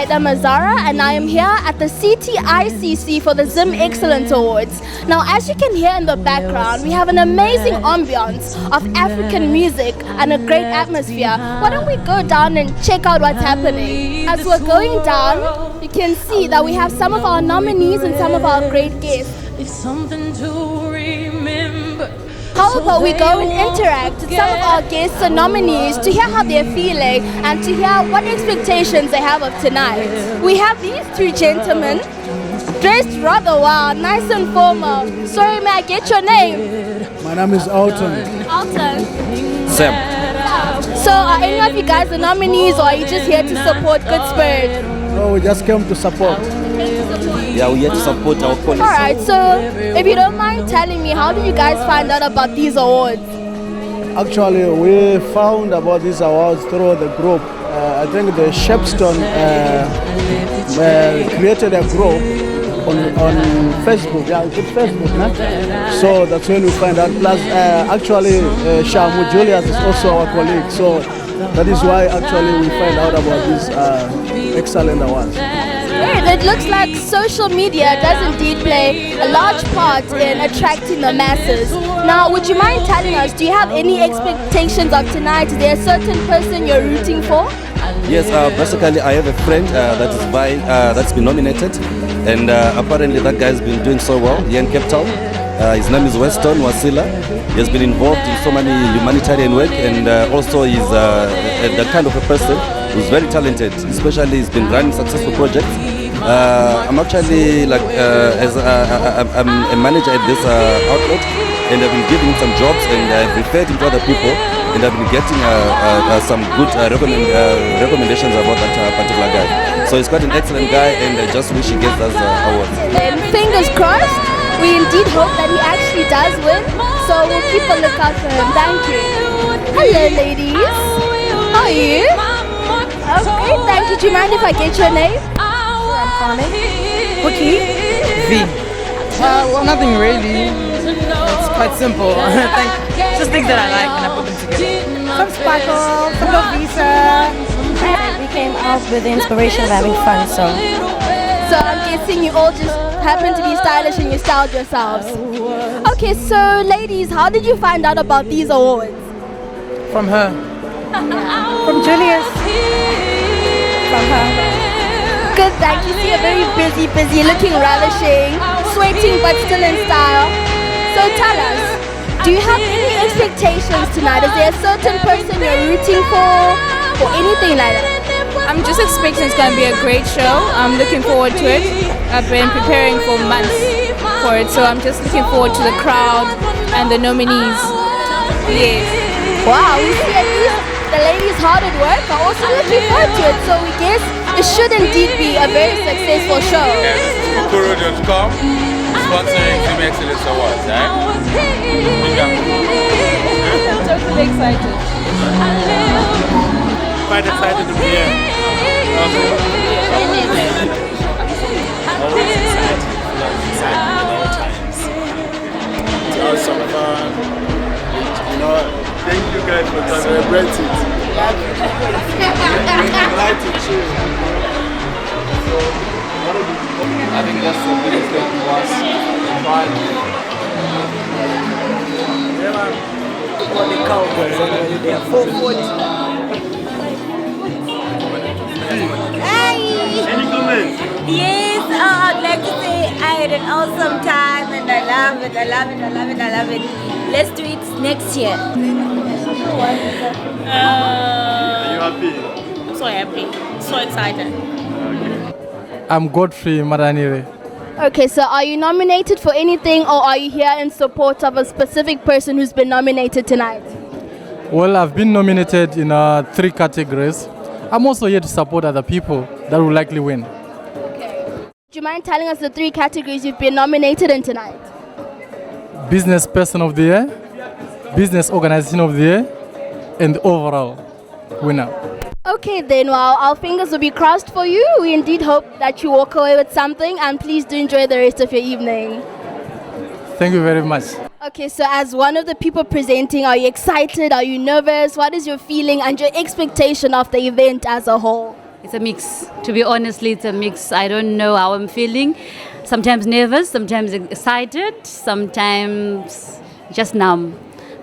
Madam Azara, and I am here at the CTICC for the Zim Excellence Awards. Now, as you can hear in the background, we have an amazing ambience of African music and a great atmosphere. Why don't we go down and check out what's happening? As we're going down, you can see that we have some of our nominees and some of our great guests. It's something to remember. How about we go and interact with some of our guests and nominees to hear how they're feeling and to hear what expectations they have of tonight. We have these two gentlemen dressed rather well, nice and formal. Sorry, may I get your name? My name is Alton. Alton. Sam. So are any of you guys the nominees, or are you just here to support Good Spirit? No, we just came to support. Yeah, we're here to support our colleagues. Alright, so if you don't mind telling me, how did you guys find out about these awards? Actually, we found about these awards through the group. I think the Shepstone created a group on Facebook. Yeah, it's Facebook, huh? So that's when we find out. Plus, actually, Shamu Julius is also our colleague. So that is why actually we find out about these excellent awards. It looks like social media does indeed play a large part in attracting the masses. Now, would you mind telling us, do you have any expectations of tonight? Is there a certain person you're rooting for? Yes, basically I have a friend that's been nominated, and apparently that guy has been doing so well here in Cape Town. His name is Weston Wasila. He has been involved in so many humanitarian work, and also he's the kind of a person who's very talented, especially he's been running successful projects. I'm actually like I'm a manager at this outlet, and I've been giving him some jobs, and I've referred him to other people, and I've been getting some good recommendations about that particular guy. So he's quite an excellent guy, and I just wish he gets those awards. And fingers crossed, we indeed hope that he actually does win. So we'll keep a lookout for him. Thank you. Hello, ladies. How are you? Okay, thank you. Do you mind if I get your name? Cookie? V. Well, nothing really. It's quite simple. Just things that I like and I put them together. Some sparkle, some Lovisa. We came out with the inspiration of having fun, so I'm guessing you all just happen to be stylish and you styled yourselves. Okay, so ladies, how did you find out about these awards? From her. from Julius. From her. Good, thank you. See, you're very busy, looking ravishing, sweating but still in style. So tell us, do you have any expectations tonight? Is there a certain person you're rooting for or anything like that? I'm just expecting it's going to be a great show. I'm looking forward to it. I've been preparing for months for it, so I'm just looking forward to the crowd and the nominees. Yes. Wow, we see at least the ladies hard at work are also looking forward to it, so we guess it should indeed be a very successful show. Kukuru.com sponsoring Zim Excellence Awards, right? I'm totally excited. Quite excited to be here. Always excited at all times. It's awesome fun. Thank you guys for celebrating. I think that's the biggest thing for us. Pride. For the Cowboys, anyway, they are 440. Any comments? Yes, I'd like to say I had an awesome time and I love it. Let's do it next year. Are you happy? I'm so happy, so excited. I'm Godfrey Maranire. Okay, so are you nominated for anything, or are you here in support of a specific person who's been nominated tonight? Well, I've been nominated in 3 categories. I'm also here to support other people that will likely win. Okay. Do you mind telling us the 3 categories you've been nominated in tonight? Business Person of the Year, Business Organization of the Year, and the overall winner. Okay then, well, our fingers will be crossed for you. We indeed hope that you walk away with something, and please do enjoy the rest of your evening. Thank you very much. Okay, so as one of the people presenting, are you excited? Are you nervous? What is your feeling and your expectation of the event as a whole? It's a mix. To be honestly, it's a mix. I don't know how I'm feeling. Sometimes nervous, sometimes excited, sometimes just numb.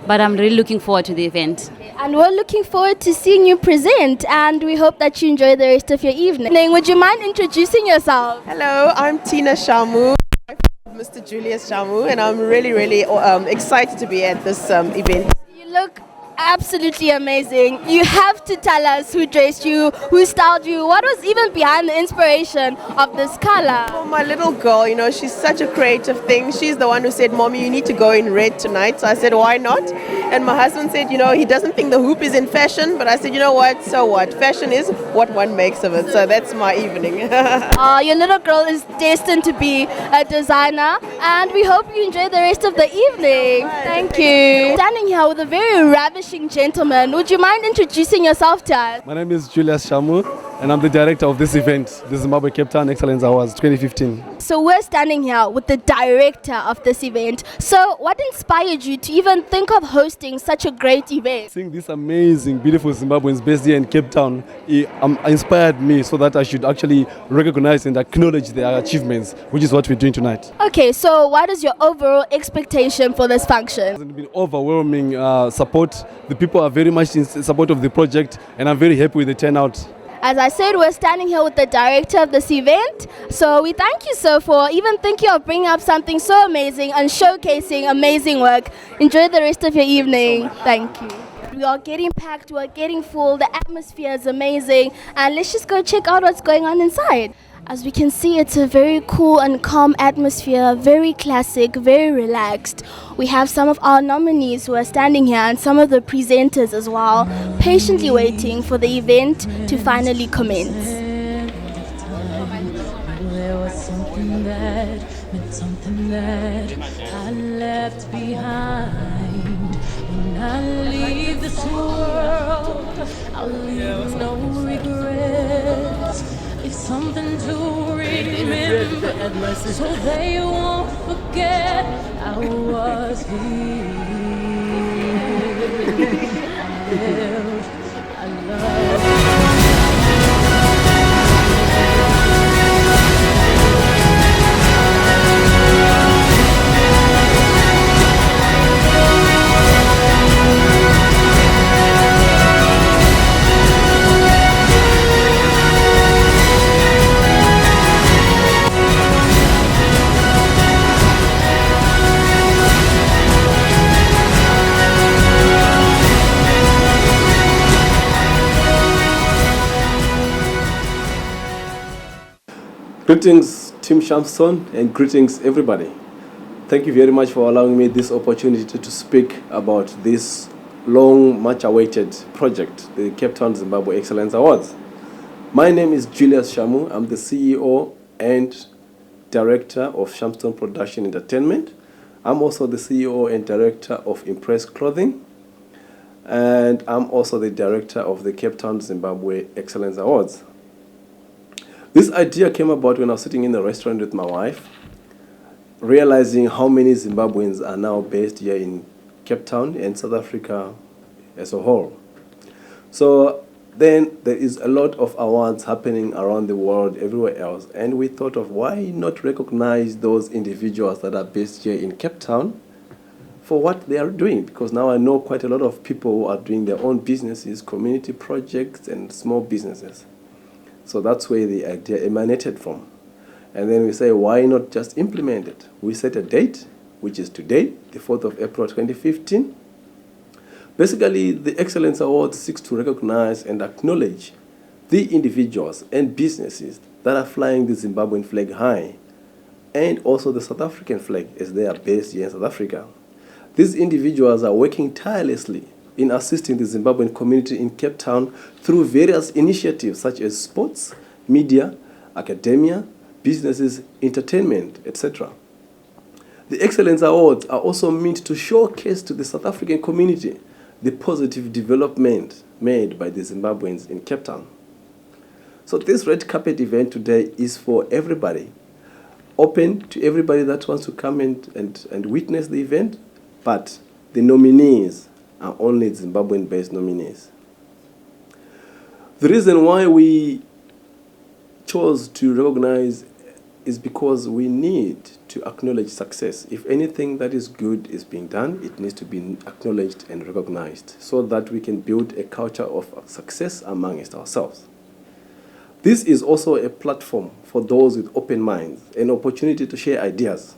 But I'm really looking forward to the event. And we're looking forward to seeing you present, and we hope that you enjoy the rest of your evening. Would you mind introducing yourself? Hello, I'm Tina Shamu, Mr. Julius Shamu, and I'm really excited to be at this event. You look absolutely amazing. You have to tell us who dressed you, who styled you, what was even behind the inspiration of this color? Oh, my little girl, she's such a creative thing. She's the one who said, Mommy, you need to go in red tonight. So I said, why not? And my husband said, he doesn't think the hoop is in fashion, but I said, you know what, so what? Fashion is what one makes of it. So that's my evening. Your little girl is destined to be a designer, and we hope you enjoy the rest of the evening. Thank you. Standing here with a very ravishing gentleman, would you mind introducing yourself to us? My name is Julius Shamu, and I'm the director of this event, the Zimbabwe Cape Town Excellence Awards 2015. So we're standing here with the director of this event. So what inspired you to even think of hosting such a great event? Seeing these amazing, beautiful Zimbabweans based here in Cape Town inspired me so that I should actually recognize and acknowledge their achievements, which is what we're doing tonight. Okay, so what is your overall expectation for this function? It's been overwhelming support. The people are very much in support of the project, and I'm very happy with the turnout. As I said, we're standing here with the director of this event. So we thank you, sir, for even thinking of bringing up something so amazing and showcasing amazing work. Enjoy the rest of your evening. Thank you. We are getting packed, we are getting full, the atmosphere is amazing, and let's just go check out what's going on inside. As we can see, it's a very cool and calm atmosphere, very classic, very relaxed. We have some of our nominees who are standing here and some of the presenters as well, patiently waiting for the event to finally commence. There was something that I left behind. When I leave this world, I'll leave no regrets. It's something to remember, so they won't forget I was here. I love. Greetings, Team Shamstone, and greetings, everybody. Thank you very much for allowing me this opportunity to speak about this long, much-awaited project, the Cape Town Zimbabwe Excellence Awards. My name is Julius Shamu. I'm the CEO and Director of Shamstone Production Entertainment. I'm also the CEO and Director of Impress Clothing. And I'm also the Director of the Cape Town Zimbabwe Excellence Awards. This idea came about when I was sitting in a restaurant with my wife, realizing how many Zimbabweans are now based here in Cape Town and South Africa as a whole. So then there is a lot of awards happening around the world, everywhere else, and we thought of why not recognize those individuals that are based here in Cape Town for what they are doing, because now I know quite a lot of people who are doing their own businesses, community projects and small businesses. So that's where the idea emanated from. And then we say, why not just implement it? We set a date, which is today, the 4th of April 2015. Basically, the Excellence Award seeks to recognize and acknowledge the individuals and businesses that are flying the Zimbabwean flag high, and also the South African flag as they are based here in South Africa. These individuals are working tirelessly in assisting the Zimbabwean community in Cape Town through various initiatives such as sports, media, academia, businesses, entertainment, etc. The Excellence Awards are also meant to showcase to the South African community the positive development made by the Zimbabweans in Cape Town. So this red carpet event today is for everybody, open to everybody that wants to come and witness the event, but the nominees are only Zimbabwean-based nominees. The reason why we chose to recognize is because we need to acknowledge success. If anything that is good is being done, it needs to be acknowledged and recognized so that we can build a culture of success amongst ourselves. This is also a platform for those with open minds, an opportunity to share ideas,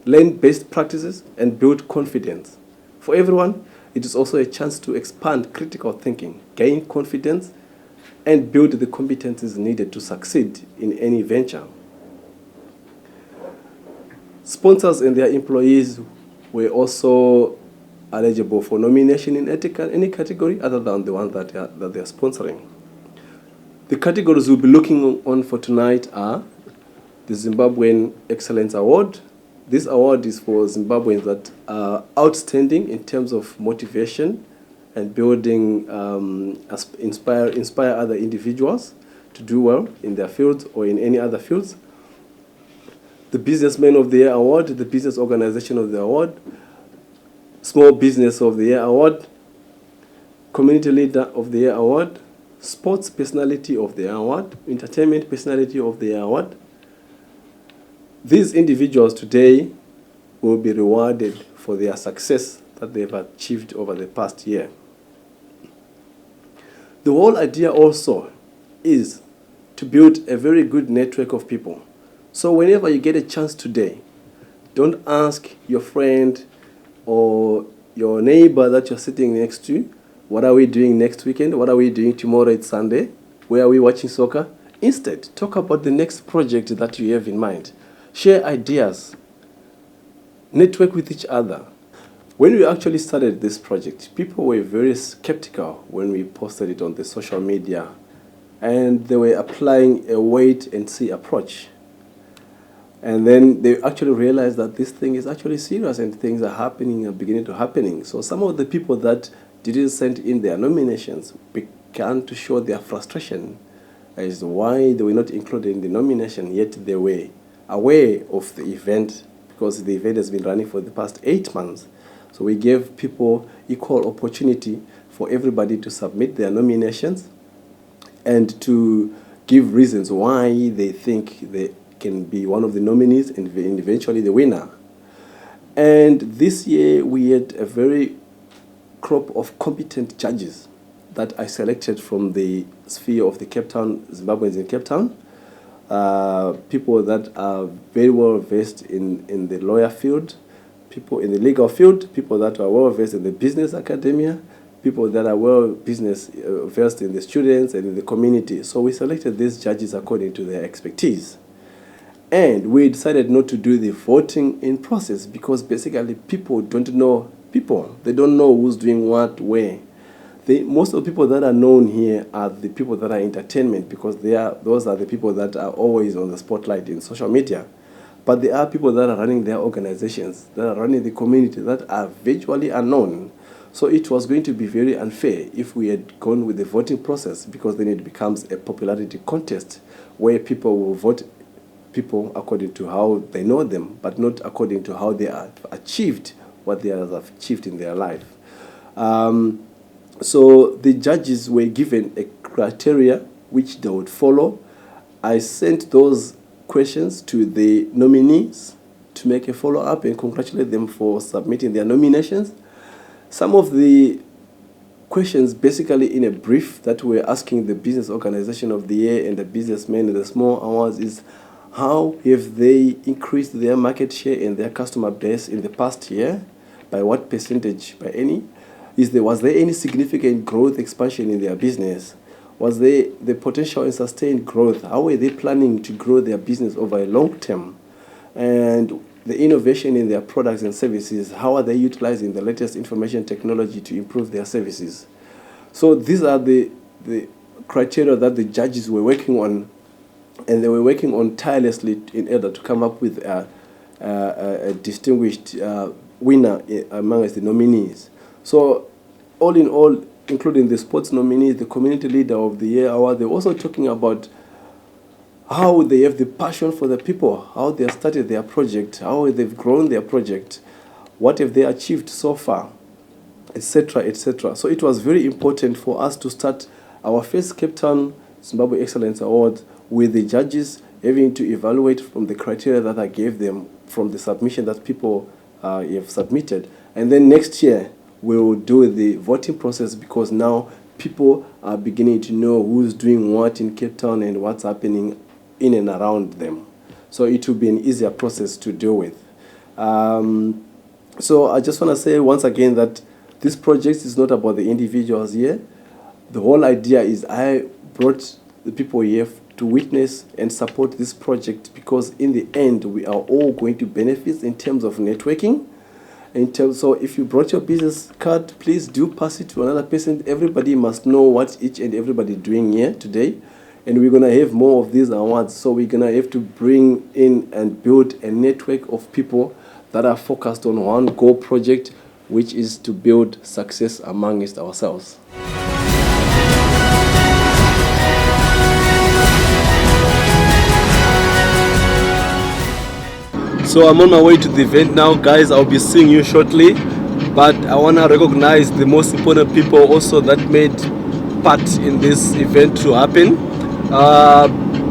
learn best practices, and build confidence. For everyone, it is also a chance to expand critical thinking, gain confidence, and build the competencies needed to succeed in any venture. Sponsors and their employees were also eligible for nomination in any category other than the one that they are sponsoring. The categories we'll be looking on for tonight are the Zimbabwean Excellence Award. This award is for Zimbabweans that are outstanding in terms of motivation and building, inspire other individuals to do well in their fields or in any other fields. The Businessman of the Year Award, the Business Organization of the Award, Small Business of the Year Award, Community Leader of the Year Award, Sports Personality of the Year Award, Entertainment Personality of the Year Award. These individuals today will be rewarded for their success that they've achieved over the past year. The whole idea also is to build a very good network of people. So whenever you get a chance today, don't ask your friend or your neighbor that you're sitting next to, what are we doing next weekend? What are we doing tomorrow? It's Sunday. Where are we watching soccer? Instead, talk about the next project that you have in mind. Share ideas. Network with each other. When we actually started this project, people were very skeptical when we posted it on the social media, and they were applying a wait-and-see approach. And then they actually realized that this thing is actually serious and things are happening and beginning to happening. So some of the people that didn't send in their nominations began to show their frustration as to why they were not included in the nomination, yet they were aware of the event because the event has been running for the past 8 months. So we gave people equal opportunity for everybody to submit their nominations and to give reasons why they think they can be one of the nominees and eventually the winner. And this year we had a very crop of competent judges that I selected from the sphere of the Cape Town, Zimbabweans in Cape Town, people that are very well versed in the lawyer field, people in the legal field, people that are well versed in the business academia, people that are well versed in the students and in the community. So we selected these judges according to their expertise. And we decided not to do the voting in process because basically people don't know people. They don't know who's doing what, where. Most of the people that are known here are the people that are entertainment because those are the people that are always on the spotlight in social media. But there are people that are running their organizations, that are running the community, that are virtually unknown. So it was going to be very unfair if we had gone with the voting process because then it becomes a popularity contest where people will vote people according to how they know them, but not according to how they have achieved what they have achieved in their life. So the judges were given a criteria which they would follow. I sent those questions to the nominees to make a follow-up and congratulate them for submitting their nominations. Some of the questions, basically in a brief that we're asking the Business Organization of the Year and the Businessmen and the Small Awards is, how have they increased their market share and their customer base in the past year? By what percentage? By any? Was there any significant growth expansion in their business? Was there the potential and sustained growth? How were they planning to grow their business over a long term? And the innovation in their products and services, how are they utilizing the latest information technology to improve their services? So these are the criteria that the judges were working on, and they were working on tirelessly in order to come up with a distinguished winner amongst the nominees. So all in all, including the sports nominees, the Community Leader of the Year award, they're also talking about how they have the passion for the people, how they have started their project, how they've grown their project, what have they achieved so far, etc., etc. So it was very important for us to start our first Cape Town Zimbabwe Excellence Award with the judges having to evaluate from the criteria that I gave them from the submission that people have submitted. And then next year, we will do the voting process, because now people are beginning to know who's doing what in Cape Town and what's happening in and around them. So it will be an easier process to deal with. So I just want to say once again that this project is not about the individuals here. The whole idea is I brought the people here to witness and support this project, because in the end we are all going to benefit in terms of networking. So if you brought your business card, please do pass it to another person. Everybody must know what each and everybody is doing here today. And we're going to have more of these awards. So we're going to have to bring in and build a network of people that are focused on one goal project, which is to build success amongst ourselves. So I'm on my way to the event now, guys. I'll be seeing you shortly, but I want to recognize the most important people also that made part in this event to happen.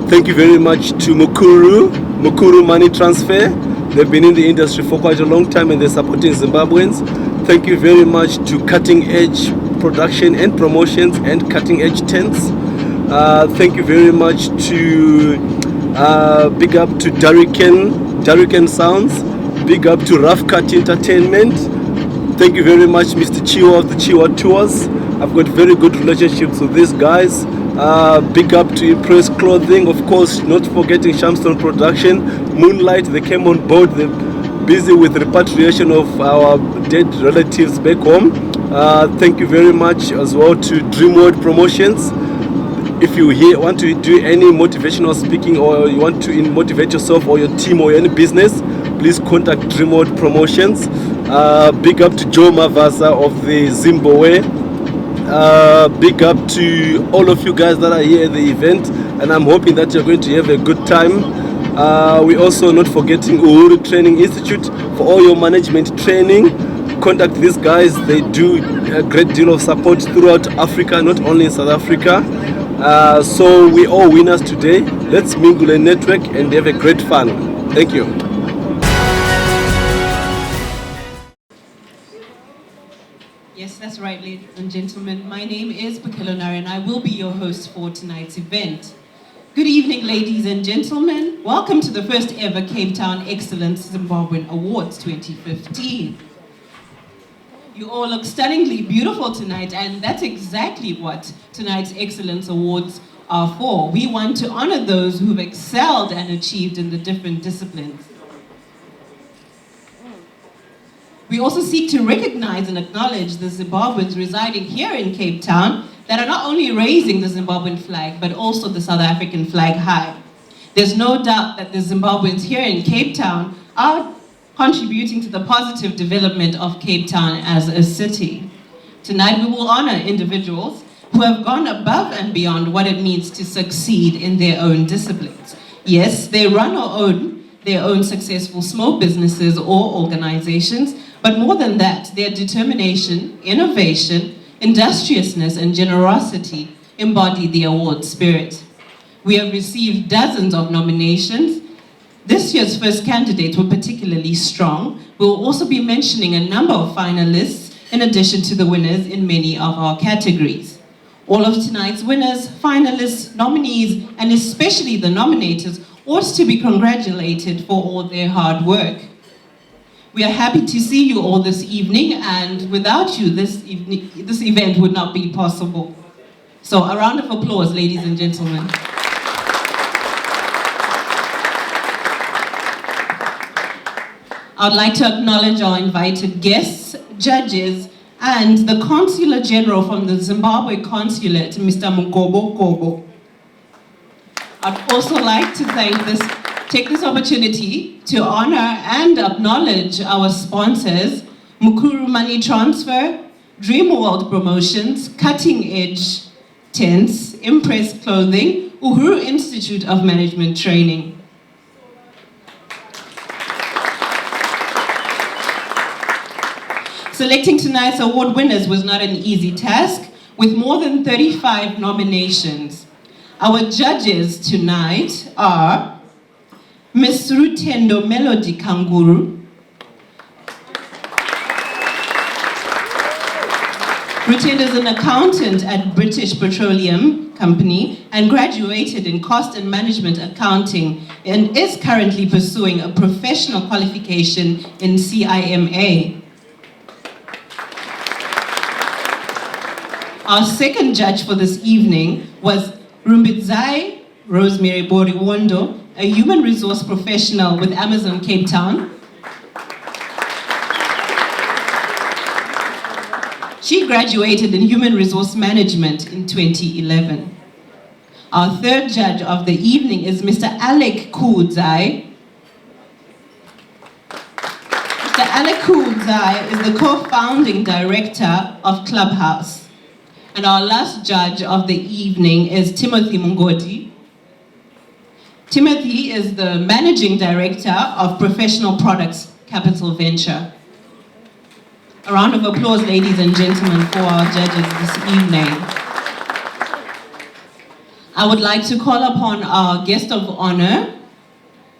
Thank you very much to Mukuru Money Transfer. They've been in the industry for quite a long time and they're supporting Zimbabweans. Thank you very much to Cutting Edge Production and Promotions and Cutting Edge Tents. Thank you very much to big up to Dariken Sounds. Big up to Rough Cut Entertainment. Thank you very much, Mr. Chiwa of the Chiwa Tours. I've got very good relationships with these guys. Big up to Impress Clothing, of course, not forgetting Shamstone Production, Moonlight. They came on board. They're busy with repatriation of our dead relatives back home. Thank you very much as well to Dreamworld Promotions. If you want to do any motivational speaking, or you want to motivate yourself or your team or any business, please contact Dreamworld Promotions. Big up to Joe Mavasa of the Zimbabwe. Big up to all of you guys that are here at the event, and I'm hoping that you're going to have a good time. We're also not forgetting Uhuru Training Institute for all your management training. Contact these guys. They do a great deal of support throughout Africa, not only in South Africa. So we're all winners today. Let's mingle and network and have a great fun. Thank you. Yes, that's right, ladies and gentlemen. My name is Pakelonari and I will be your host for tonight's event. Good evening, ladies and gentlemen. Welcome to the first ever Cape Town Excellence Zimbabwean Awards 2015. You all look stunningly beautiful tonight, and that's exactly what tonight's Excellence Awards are for. We want to honor those who've excelled and achieved in the different disciplines. We also seek to recognize and acknowledge the Zimbabweans residing here in Cape Town that are not only raising the Zimbabwean flag, but also the South African flag high. There's no doubt that the Zimbabweans here in Cape Town are contributing to the positive development of Cape Town as a city. Tonight we will honor individuals who have gone above and beyond what it means to succeed in their own disciplines. Yes, they run or own their own successful small businesses or organizations, but more than that, their determination, innovation, industriousness, and generosity embody the award spirit. We have received dozens of nominations. This year's first candidates were particularly strong. We'll also be mentioning a number of finalists in addition to the winners in many of our categories. All of tonight's winners, finalists, nominees, and especially the nominators ought to be congratulated for all their hard work. We are happy to see you all this evening, and without you, this event would not be possible. So a round of applause, ladies and gentlemen. I'd like to acknowledge our invited guests, judges, and the Consular General from the Zimbabwe Consulate, Mr. Mugobo Gobo. I'd also like to take this opportunity to honor and acknowledge our sponsors, Mukuru Money Transfer, Dreamworld Promotions, Cutting Edge Tents, Impress Clothing, Uhuru Institute of Management Training. Selecting tonight's award winners was not an easy task, with more than 35 nominations. Our judges tonight are Ms. Rutendo Melody Kanguru, Rutendo is an accountant at British Petroleum Company and graduated in cost and management accounting and is currently pursuing a professional qualification in CIMA. Our second judge for this evening was Rumbidzai Rosemary Boriwondo, a human resource professional with Amazon Cape Town. She graduated in human resource management in 2011. Our third judge of the evening is Mr. Alec Kudzai. Mr. Alec Kudzai is the co-founding director of Clubhouse. And our last judge of the evening is Timothy Mungodi. Timothy is the managing director of Professional Products Capital Venture. A round of applause, ladies and gentlemen, for our judges this evening. I would like to call upon our guest of honor,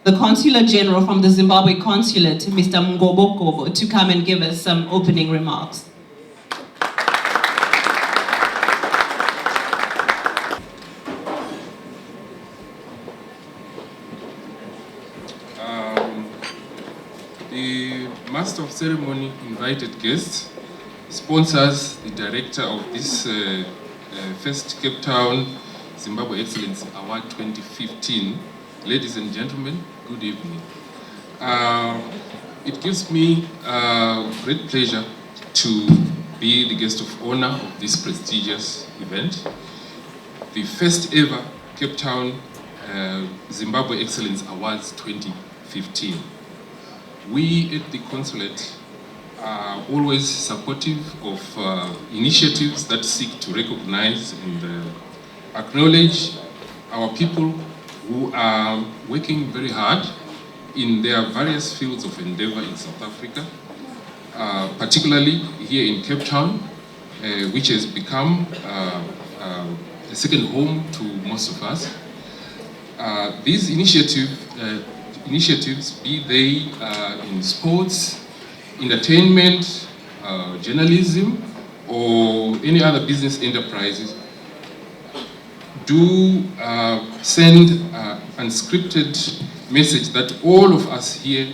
the Consular General from the Zimbabwe Consulate, Mr. Mngobokobo, to come and give us some opening remarks. The Master of Ceremony invited guests, sponsors the director of this first Cape Town Zimbabwe Excellence Award 2015. Ladies and gentlemen, good evening. It gives me great pleasure to be the guest of honor of this prestigious event, the first ever Cape Town Zimbabwe Excellence Awards 2015. We at the consulate are always supportive of initiatives that seek to recognize and acknowledge our people who are working very hard in their various fields of endeavor in South Africa, particularly here in Cape Town, which has become a second home to most of us. These initiatives, be they in sports, entertainment, journalism, or any other business enterprises, do send unscripted message that all of us here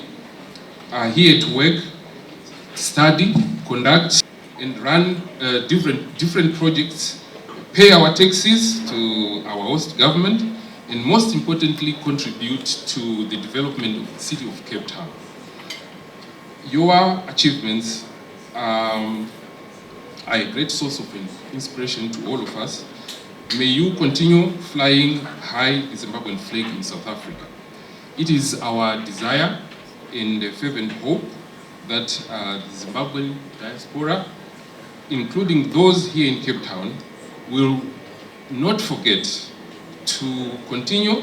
are here to work, study, conduct, and run different projects, pay our taxes to our host government, and most importantly, contribute to the development of the city of Cape Town. Your achievements are a great source of inspiration to all of us. May you continue flying high the Zimbabwean flag in South Africa. It is our desire and fervent hope that the Zimbabwean diaspora, including those here in Cape Town, will not forget to continue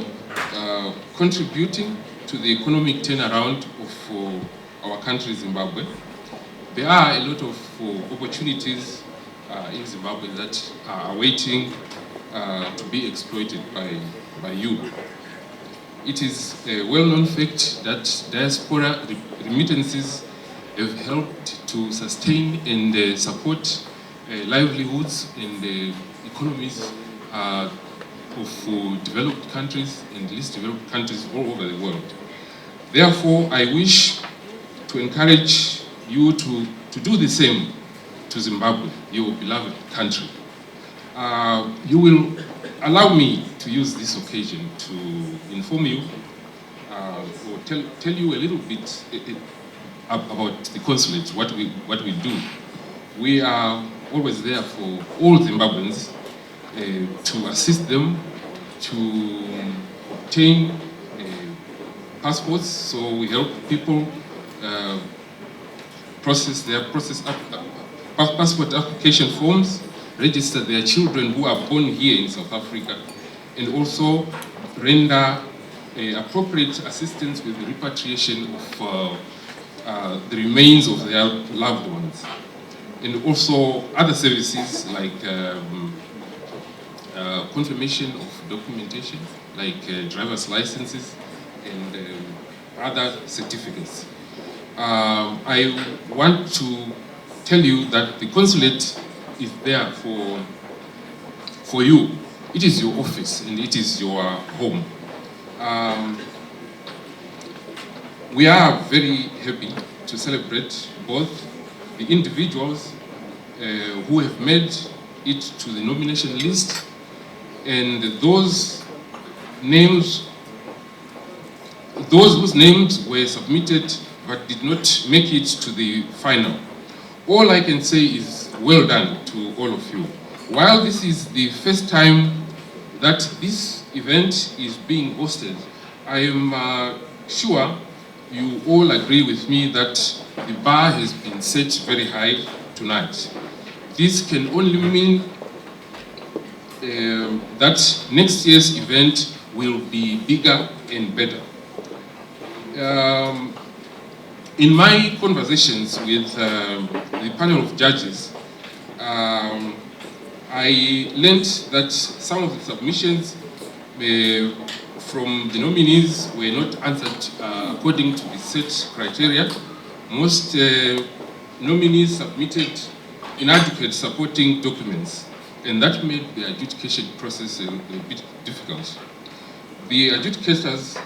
contributing to the economic turnaround of our country, Zimbabwe. There are a lot of opportunities in Zimbabwe that are awaiting to be exploited by you. It is a well-known fact that diaspora remittances have helped to sustain and support livelihoods and economies of developed countries and least developed countries all over the world. Therefore, I wish to encourage you to do the same to Zimbabwe, your beloved country. You will allow me to use this occasion to inform you or tell you a little bit about the consulate, what we do. We are always there for all Zimbabweans to assist them to obtain passports. So we help people process their passport application forms, register their children who are born here in South Africa, and also render appropriate assistance with the repatriation of the remains of their loved ones. And also other services like confirmation of documentation like driver's licenses and other certificates. I want to tell you that the consulate is there for you. It is your office and it is your home. We are very happy to celebrate both the individuals who have made it to the nomination list and those whose names were submitted but did not make it to the final. All I can say is well done to all of you. While this is the first time that this event is being hosted, I am sure you all agree with me that the bar has been set very high tonight. This can only mean that next year's event will be bigger and better. In my conversations with the panel of judges, I learned that some of the submissions from the nominees were not answered according to the set criteria. Most nominees submitted inadequate supporting documents, and that made the adjudication process a bit difficult. The adjudicators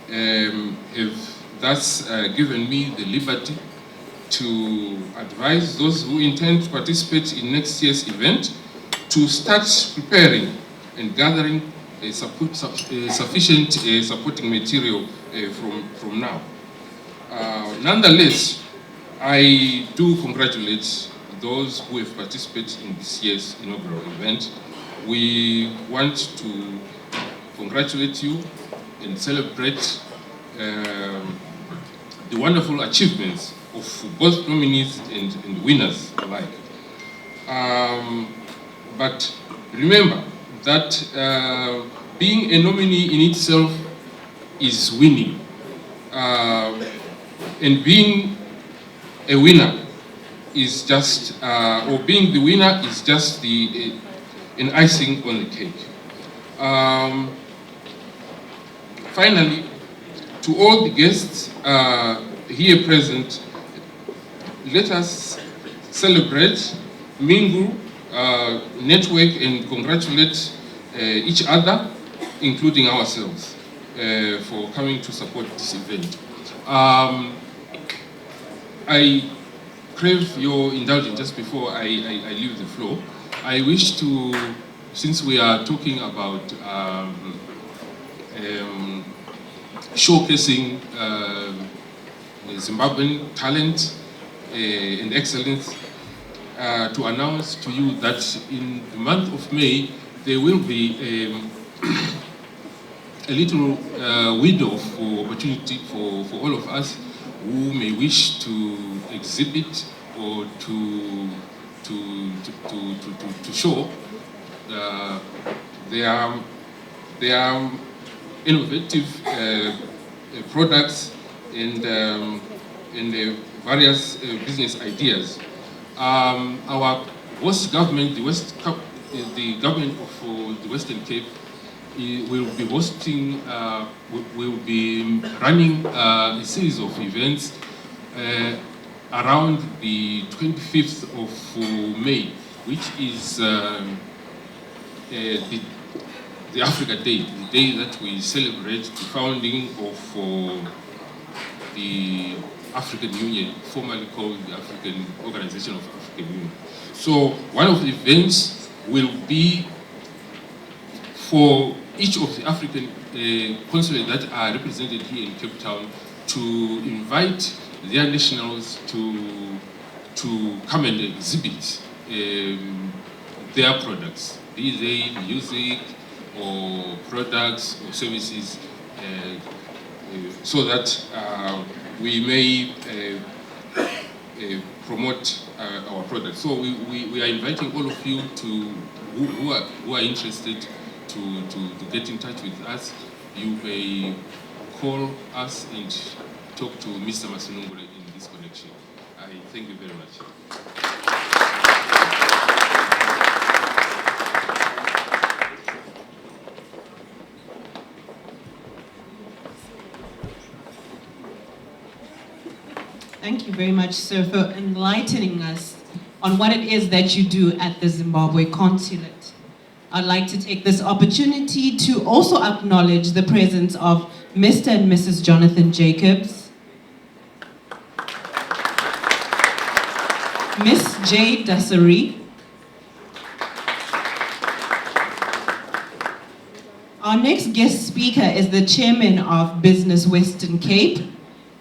have thus given me the liberty to advise those who intend to participate in next year's event to start preparing and gathering sufficient supporting material from now. Nonetheless, I do congratulate those who have participated in this year's inaugural event. We want to congratulate you and celebrate the wonderful achievements of both nominees and winners alike. But remember that being a nominee in itself is winning. And being a winner is just, or being the winner is just an icing on the cake. Finally, to all the guests here present, let us celebrate, mingle, network, and congratulate each other, including ourselves, for coming to support this event. I crave your indulgence just before I leave the floor. I wish to, since we are talking about showcasing Zimbabwean talent and excellence, to announce to you that in the month of May, there will be a little window for opportunity for all of us who may wish to exhibit or to show their innovative products and various business ideas. Our host government, the government of the Western Cape, will be hosting, will be running a series of events around the 25th of May, which is the Africa Day, the day that we celebrate the founding of the African Union, formerly called the African Organization of African Union. So one of the events will be for each of the African consulates that are represented here in Cape Town to invite their nationals to come and exhibit their products, be they music or products or services, so that we may promote our products. So we are inviting all of you who are interested to get in touch with us. You may call us and talk to Mr. Masunungure in this connection. I thank you very much. Thank you very much, sir, for enlightening us on what it is that you do at the Zimbabwe consulate. I'd like to take this opportunity to also acknowledge the presence of Mr. and Mrs. Jonathan Jacobs, Miss J. Dasari, our next guest speaker is the chairman of Business Western Cape.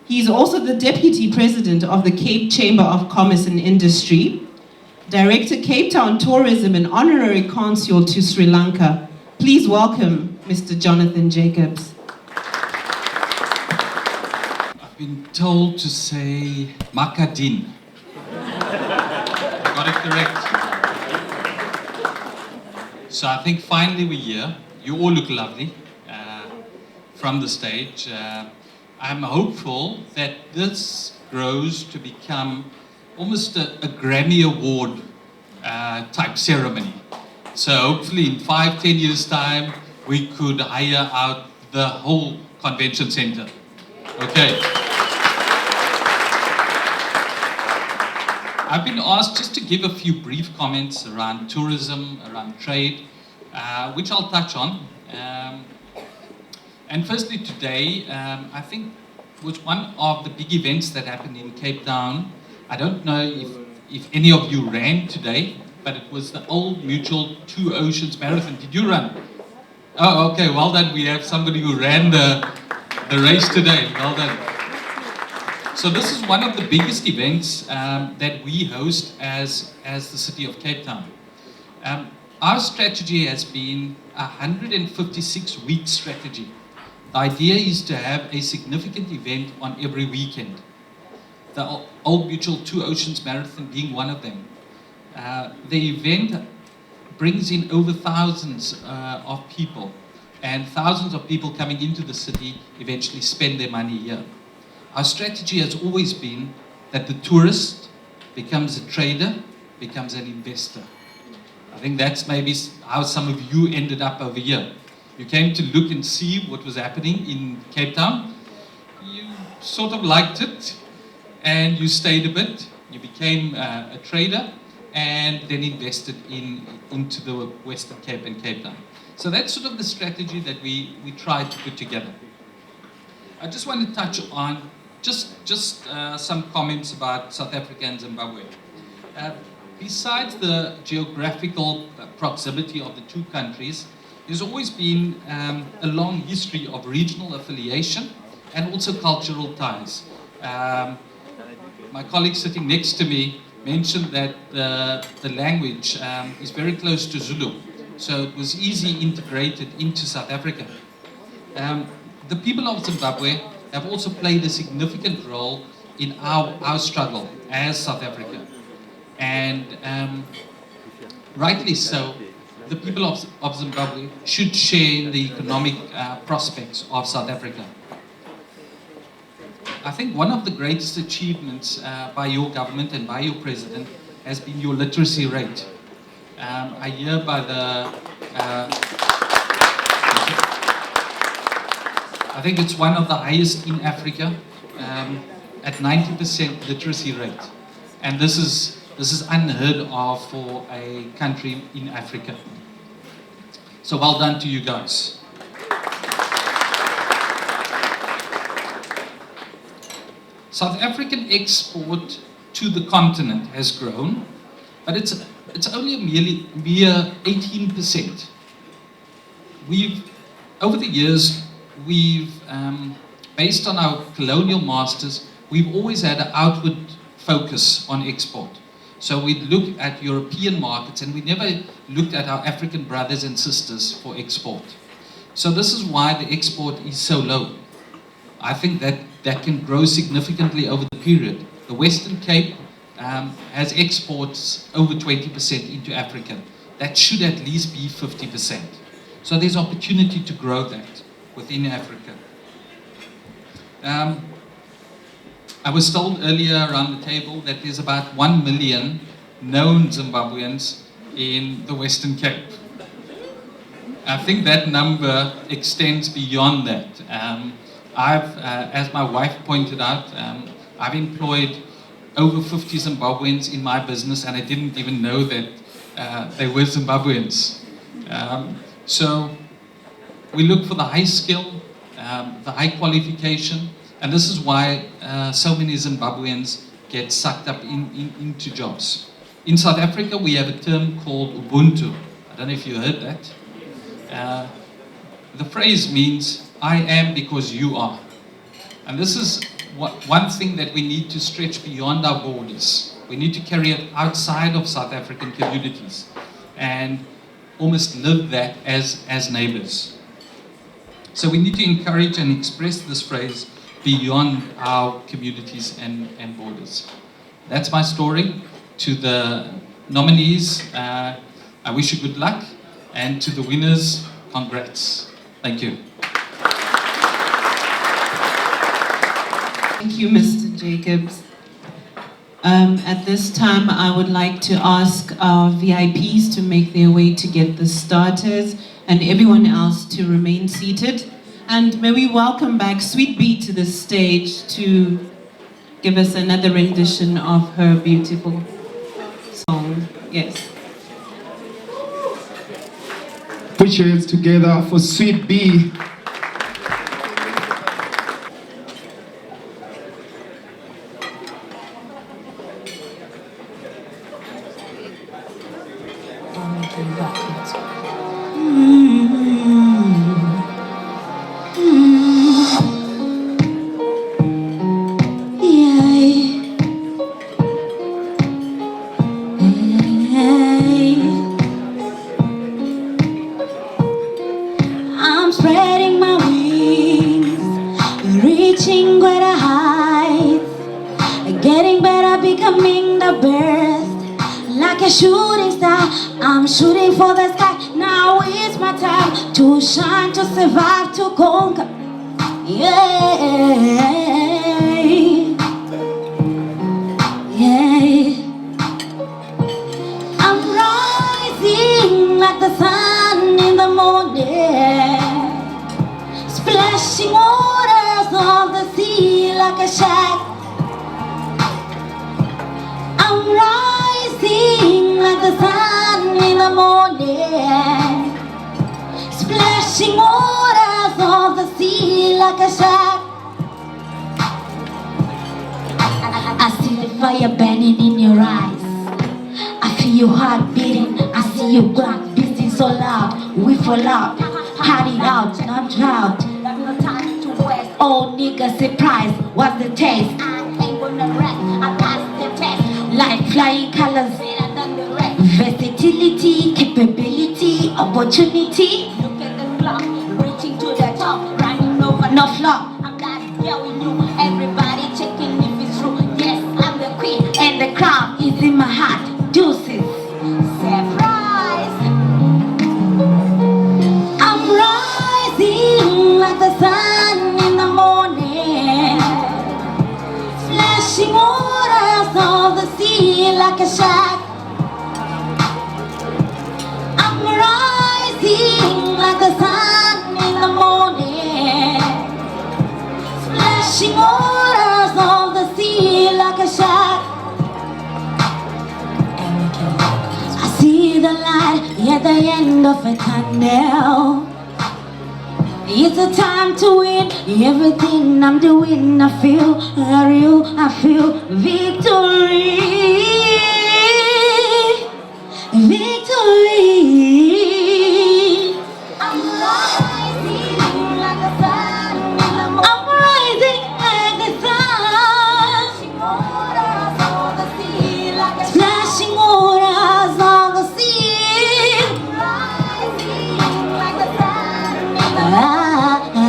He's also the deputy president of the Cape Chamber of Commerce and Industry, director Cape Town Tourism and honorary consul to Sri Lanka. Please welcome Mr. Jonathan Jacobs. I've been told to say Makadin. Got it correct. So I think finally we're here. You all look lovely from the stage. I'm hopeful that this grows to become almost a Grammy Award type ceremony. So hopefully in 5-10 years time, we could hire out the whole convention center. Okay. I've been asked just to give a few brief comments around tourism, around trade, which I'll touch on. And firstly today, I think was one of the big events that happened in Cape Town. I don't know if any of you ran today, but it was the Old Mutual Two Oceans Marathon. Did you run? Oh, okay, well done. We have somebody who ran the race today. Well done. So this is one of the biggest events that we host as the city of Cape Town. Our strategy has been a 156-week strategy. The idea is to have a significant event on every weekend. The Old Mutual Two Oceans Marathon being one of them. The event brings in over thousands of people, and thousands of people coming into the city eventually spend their money here. Our strategy has always been that the tourist becomes a trader, becomes an investor. I think that's maybe how some of you ended up over here. You came to look and see what was happening in Cape Town. You sort of liked it, and you stayed a bit. You became a trader, and then invested into the Western Cape and Cape Town. So that's sort of the strategy that we tried to put together. I just want to touch on just some comments about South Africa and Zimbabwe. Besides the geographical proximity of the two countries, there's always been a long history of regional affiliation and also cultural ties. My colleague sitting next to me mentioned that the language is very close to Zulu, so it was easily integrated into South Africa. The people of Zimbabwe have also played a significant role in our struggle as South Africa. And rightly so, the people of Zimbabwe should share in the economic prospects of South Africa. I think one of the greatest achievements by your government and by your president has been your literacy rate. I hear by I think it's one of the highest in Africa, at 90% literacy rate. And this is unheard of for a country in Africa. So well done to you guys. South African export to the continent has grown, but it's only a mere 18%. Over the years, based on our colonial masters, we've always had an outward focus on export. So we'd look at European markets and we never looked at our African brothers and sisters for export. So this is why the export is so low. I think that can grow significantly over the period. The Western Cape has exports over 20% into Africa. That should at least be 50%. So there's opportunity to grow that within Africa. I was told earlier around the table that there's about 1 million known Zimbabweans in the Western Cape. I think that number extends beyond that. As my wife pointed out, I've employed over 50 Zimbabweans in my business, and I didn't even know that they were Zimbabweans. So we look for the high skill, the high qualification, and this is why so many Zimbabweans get sucked up into jobs. In South Africa, we have a term called Ubuntu. I don't know if you heard that. The phrase means, I am because you are. And this is one thing that we need to stretch beyond our borders. We need to carry it outside of South African communities and almost live that as neighbors. So we need to encourage and express this phrase beyond our communities and borders. That's my story. To the nominees, I wish you good luck, and to the winners, congrats. Thank you. Thank you, Mr. Jacobs. At this time, I would like to ask our VIPs to make their way to get the starters and everyone else to remain seated. And may we welcome back Sweet B to the stage to give us another rendition of her beautiful song. Yes. Put your hands together for Sweet B. I'm spreading my wings, reaching greater heights, getting better, becoming the best. Like a shooting star, I'm shooting for the sky. Now it's my time to shine, to survive, to conquer. Yeah, yeah. I'm rising like the sun in the morning, splashing waters of the sea like a shack. I'm rising like the sun in the morning, splashing waters of the sea like a shack. I see the fire burning in your eyes, I feel your heart beating, I see you ground beating so loud. We fall out, hide it out, not drought. No time to waste. Oh nigga, surprise, what's the taste? I ain't gonna rest, I pass the test. Like flying colors, versatility, capability, opportunity. Look at the clock, reaching to the top, running over no flop. I'm not yelling you, everybody checking if it's true. Yes, I'm the queen, and the crown is in my heart. Deuces, surprise. I'm rising like the sun in the morning, splashing waters of the sea like a shack. I'm rising like the sun in the morning, splashing waters of the sea like a shack. I see the light at the end of a tunnel. It's a time to win. Everything I'm doing, I feel real. I feel victory. Victory. I'm rising like the sun in the morning. I'm rising like the sun. Splashing waters of the sea. Rising like the sun in the morning.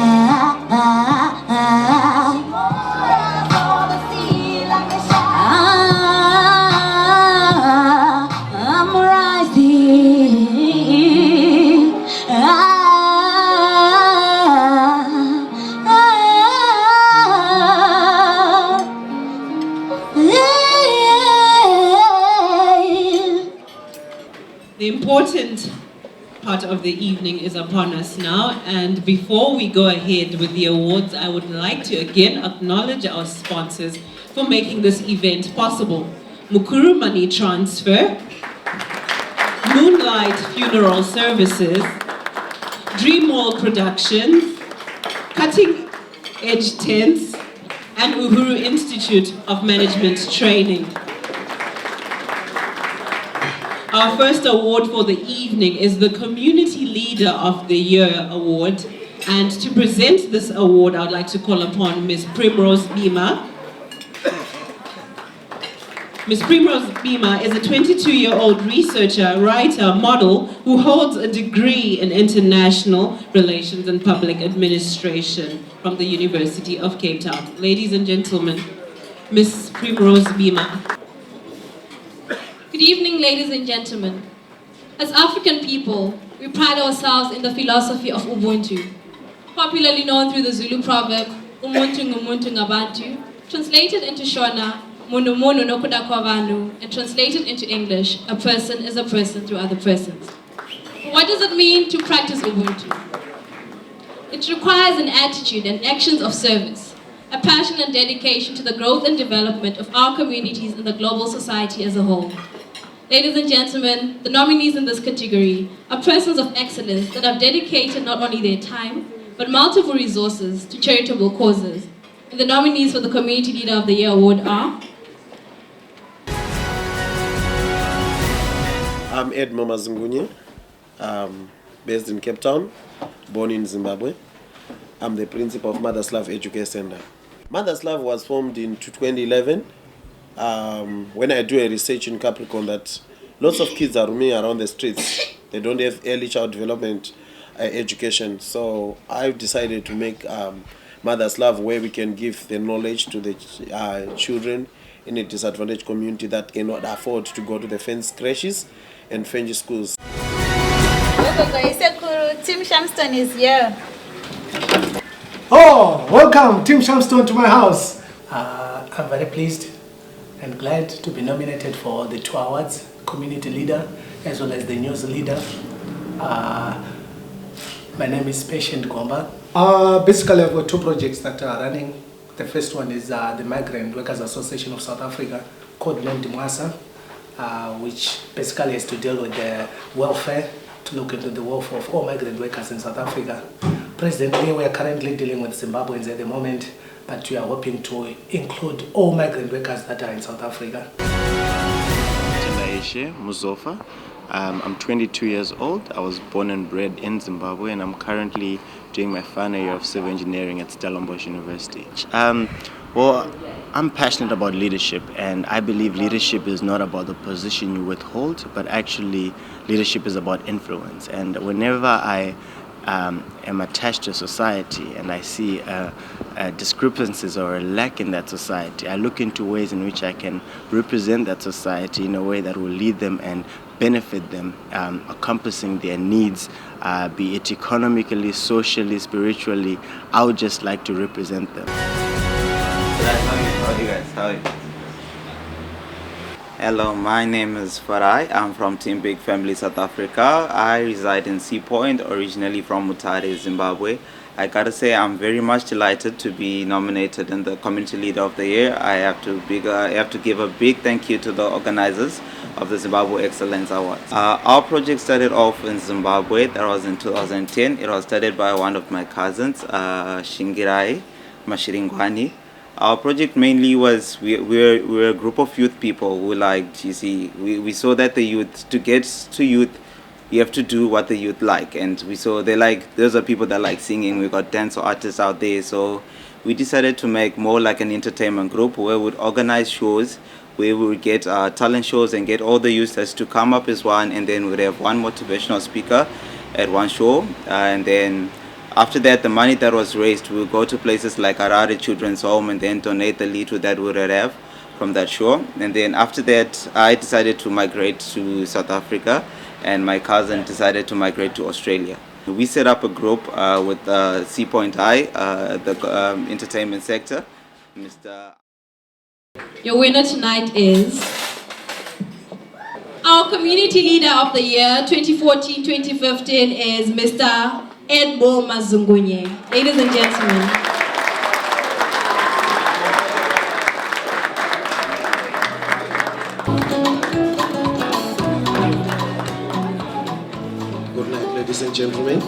I'm rising. The important part of the evening is upon us now, and before we go ahead with the awards, I would like to again acknowledge our sponsors for making this event possible. Mukuru Money Transfer, Moonlight Funeral Services, Dreamwall Productions, Cutting Edge Tents, and Uhuru Institute of Management Training. Our first award for the evening is the Community Leader of the Year Award. And to present this award, I would like to call upon Ms. Primrose Bima. Ms. Primrose Bima is a 22-year-old researcher, writer, model who holds a degree in international relations and public administration from the University of Cape Town. Ladies and gentlemen, Ms. Primrose Bima. Good evening, ladies and gentlemen. As African people, we pride ourselves in the philosophy of Ubuntu, popularly known through the Zulu proverb, Umuntu ngumuntu ngabantu, translated into Shona, Munu munu no kuda kwa vanhu, and translated into English, a person is a person through other persons. But what does it mean to practice Ubuntu? It requires an attitude and actions of service, a passion and dedication to the growth and development of our communities and the global society as a whole. Ladies and gentlemen, the nominees in this category are persons of excellence that have dedicated not only their time, but multiple resources to charitable causes. And the nominees for the Community Leader of the Year Award are... I'm Ed Mamazungunye, based in Cape Town, born in Zimbabwe. I'm the principal of Mother's Love Education Center. Mother's Love was formed in 2011 when I do a research in Capricorn that lots of kids are roaming around the streets. They don't have early child development education. So I've decided to make Mother's Love where we can give the knowledge to the children in a disadvantaged community that cannot afford to go to the fancy creches and fancy schools. Tim Shamston is here. Oh, welcome Tim Shamston to my house. I'm very pleased and glad to be nominated for the 2 awards, Community Leader as well as the News Leader. My name is Patient Gomba. Basically, I've got 2 projects that are running. The first one is the Migrant Workers Association of South Africa, codenamed MWASA, which basically has to deal with the welfare, to look into the welfare of all migrant workers in South Africa. Presently, we are currently dealing with Zimbabweans at the moment, but we are hoping to include all migrant workers that are in South Africa. Tendaishe Muzofa. I'm 22 years old. I was born and bred in Zimbabwe, and I'm currently doing my final year of civil engineering at Stellenbosch University. Well, I'm passionate about leadership, and I believe leadership is not about the position you withhold, but actually leadership is about influence. And whenever I am attached to society and I see discrepancies or a lack in that society, I look into ways in which I can represent that society in a way that will lead them and benefit them, accomplishing their needs, be it economically, socially, spiritually. I would just like to represent them. How are you guys? How are you? Hello, my name is Farai. I'm from Team Big Family South Africa. I reside in Sea Point, originally from Mutare, Zimbabwe. I gotta say I'm very much delighted to be nominated in the Community Leader of the Year. I have to give a big thank you to the organizers of the Zimbabwe Excellence Awards. Our project started off in Zimbabwe. That was in 2010. It was started by one of my cousins, Shingirai Mashiringwani. Our project mainly was we're a group of youth people who like GC. We saw that the youth, to get to youth, you have to do what the youth like, and we saw those are people that like singing. We got dance artists out there, so we decided to make more like an entertainment group where we would organize shows, where we would get talent shows and get all the youths to come up as one, and then we'd have one motivational speaker at one show, and then after that, the money that was raised, we would go to places like Harare Children's Home and then donate the little that we would have from that show. And then after that, I decided to migrate to South Africa, and my cousin decided to migrate to Australia. We set up a group with Sea Point High, the entertainment sector. Mr. Your winner tonight is our Community Leader of the Year 2014-2015 is Mr. Edmo Mazungunye. Ladies and gentlemen. Good night, ladies and gentlemen.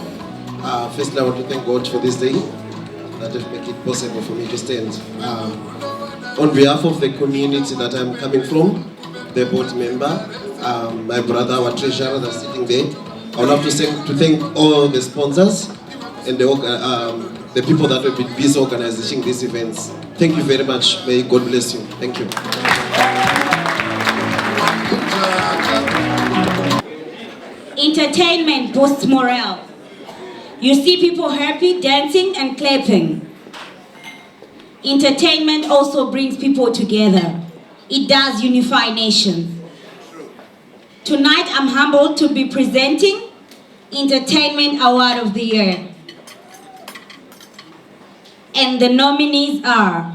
Firstly, I want to thank God for this day that has made it possible for me to stand. On behalf of the community that I'm coming from, the board member, my brother, our treasurer that's sitting there, I would love to thank all the sponsors and the people that have been busy organizing these events. Thank you very much. May God bless you. Thank you. Entertainment boosts morale. You see people happy, dancing and clapping. Entertainment also brings people together. It does unify nations. Tonight I'm humbled to be presenting Entertainment Award of the Year. And the nominees are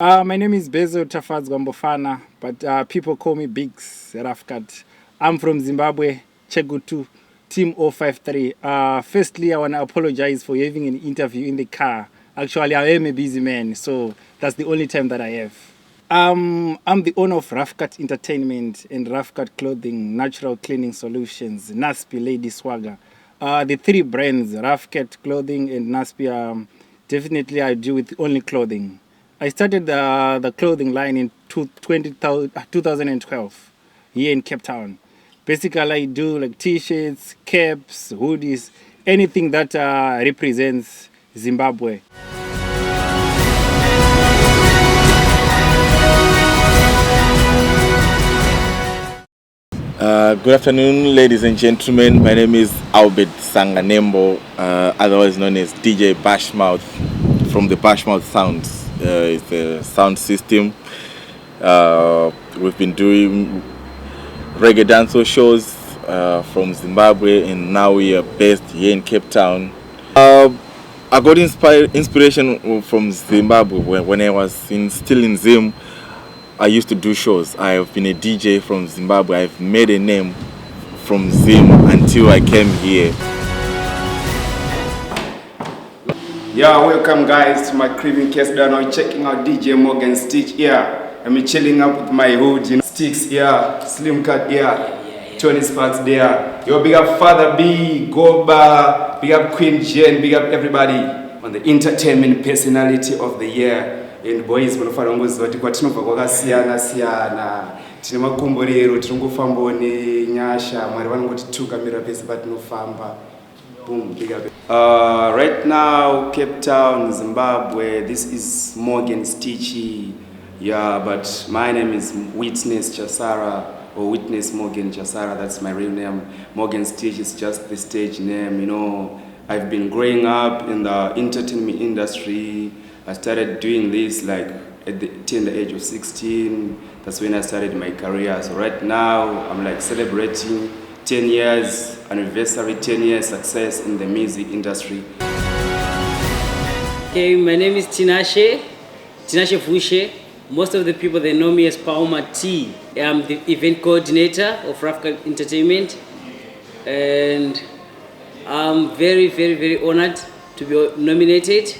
My name is Bezo Tafaz Gwambofana, but people call me Biggs Rafkat. I'm from Zimbabwe, Chegutu, Team 053. Firstly, I want to apologize for having an interview in the car. Actually, I am a busy man, so that's the only time that I have. I'm the owner of Rafkat Entertainment and Rafkat Clothing, Natural Cleaning Solutions, Naspi Lady Swagger. The three brands, Rafkat Clothing and Naspi, definitely I do with only clothing. I started the clothing line in 2012 here in Cape Town. Basically, I do like t-shirts, caps, hoodies, anything that represents Zimbabwe. Good afternoon, ladies and gentlemen. My name is Albert Sanganembo, otherwise known as DJ Bashmouth from the Bashmouth Sounds. It's a sound system. We've been doing reggae dancehall shows from Zimbabwe, and now we are based here in Cape Town. I got inspiration from Zimbabwe when I was still in Zim. I used to do shows. I have been a DJ from Zimbabwe. I've made a name from Zim until I came here. Yeah, welcome guys to my crib in case they're not checking out DJ Morgan Stitch here. I'm chilling up with my hood, you know, Sticks here, Slim Cut here, Tony Sparks there. Yo, big up Father B, Goba, big up Queen Jen, big up everybody on the Entertainment Personality of the Year. And boys, munofana ngoziva kuti kwatinobva kwakasiyana siyana. Tine makomborero, tirongofamba nenyasha, Mwari vanongotitukamira pese patinofamba. Boom, big up. Right now, Cape Town, Zimbabwe, this is Morgan Stitchy. Yeah, but my name is Witness Chasara, or Witness Morgan Chasara, that's my real name. Morgan Stitch is just the stage name, you know. I've been growing up in the entertainment industry. I started doing this like at the tender age of 16. That's when I started my career. So right now, I'm like celebrating 10 years anniversary, 10 years success in the music industry. Okay, my name is Tinashe Fushe. Most of the people, they know me as Pauma T. I'm the event coordinator of Rafkat Entertainment. And I'm very, very, very honored to be nominated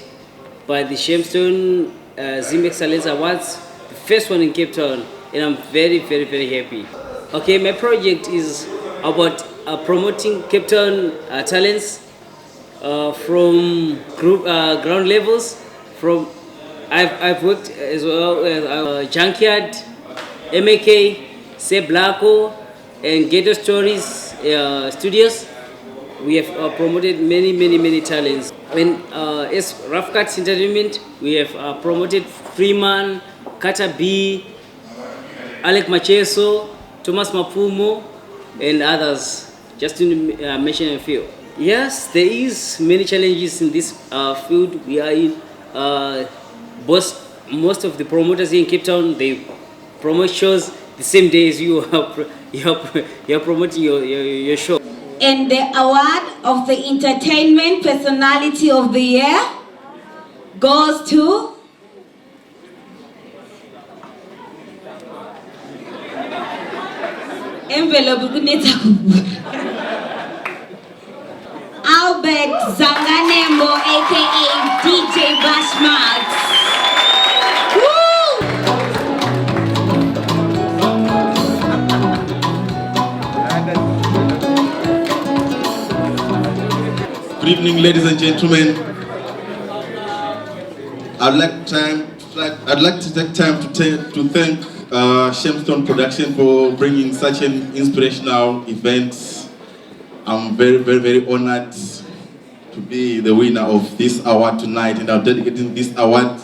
by the Shamstone Zim Excellence Awards, the first one in Cape Town. And I'm very, very, very happy. Okay, my project is about promoting Cape Town talents from ground levels. I've worked as well with Junkyard, MAK, Seb Blacko, and Ghetto Stories studios. We have promoted many talents. And as Rafkat Entertainment, we have promoted Freeman, Kata B, Alec Macheso, Thomas Mapumo, and others, just to mention a few. Yes, there is many challenges in this field. We are in most of the promoters here in Cape Town, they promote shows the same day as you are promoting your show. And the award of the Entertainment Personality of the Year goes to envelope kunetsa kuvula. Albert Zanganembo, aka DJ Bashmouth. Good evening, ladies and gentlemen. I'd like to take time to thank Shemstone Production for bringing such an inspirational event. I'm very, very, very honored to be the winner of this award tonight, and I'm dedicating this award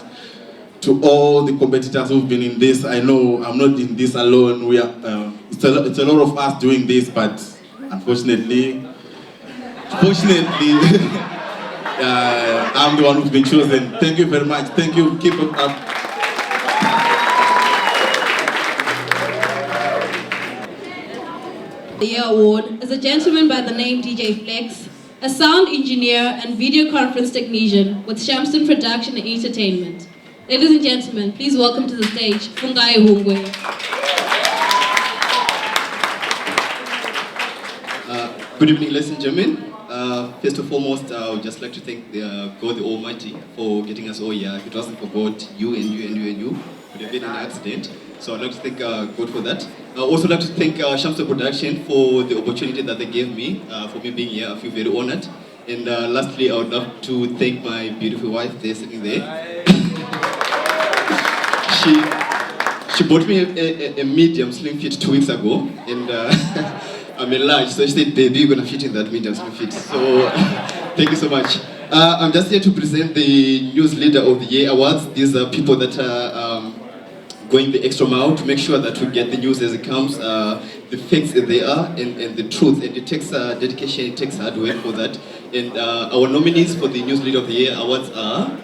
to all the competitors who've been in this. I know I'm not in this alone. We are. It's a lot of us doing this, but unfortunately. Fortunately, I'm the one who's been chosen. Thank you very much. Thank you. Keep it up. The Year Award is a gentleman by the name DJ Flex, a sound engineer and video conference technician with Shamston Production and Entertainment. Ladies and gentlemen, please welcome to the stage Fungai Hungwe. Good evening, ladies and gentlemen. First and foremost, I would just like to thank God the Almighty for getting us all here. If it wasn't for God, you and you and you and you would have been in an accident. So I'd like to thank God for that. I'd also like to thank Shamsa Production for the opportunity that they gave me, for me being here. I feel very honored. And lastly, I would love to thank my beautiful wife there, sitting there. She bought me a medium slim fit 2 weeks ago, and I'm a large, so she said, baby, you're gonna fit in that medium slim fit. So, thank you so much. I'm just here to present the News Leader of the Year Awards. These are people that are going the extra mile to make sure that we get the news as it comes, the facts as they are, and the truth. And it takes dedication, it takes hard work for that. And our nominees for the News Leader of the Year Awards are...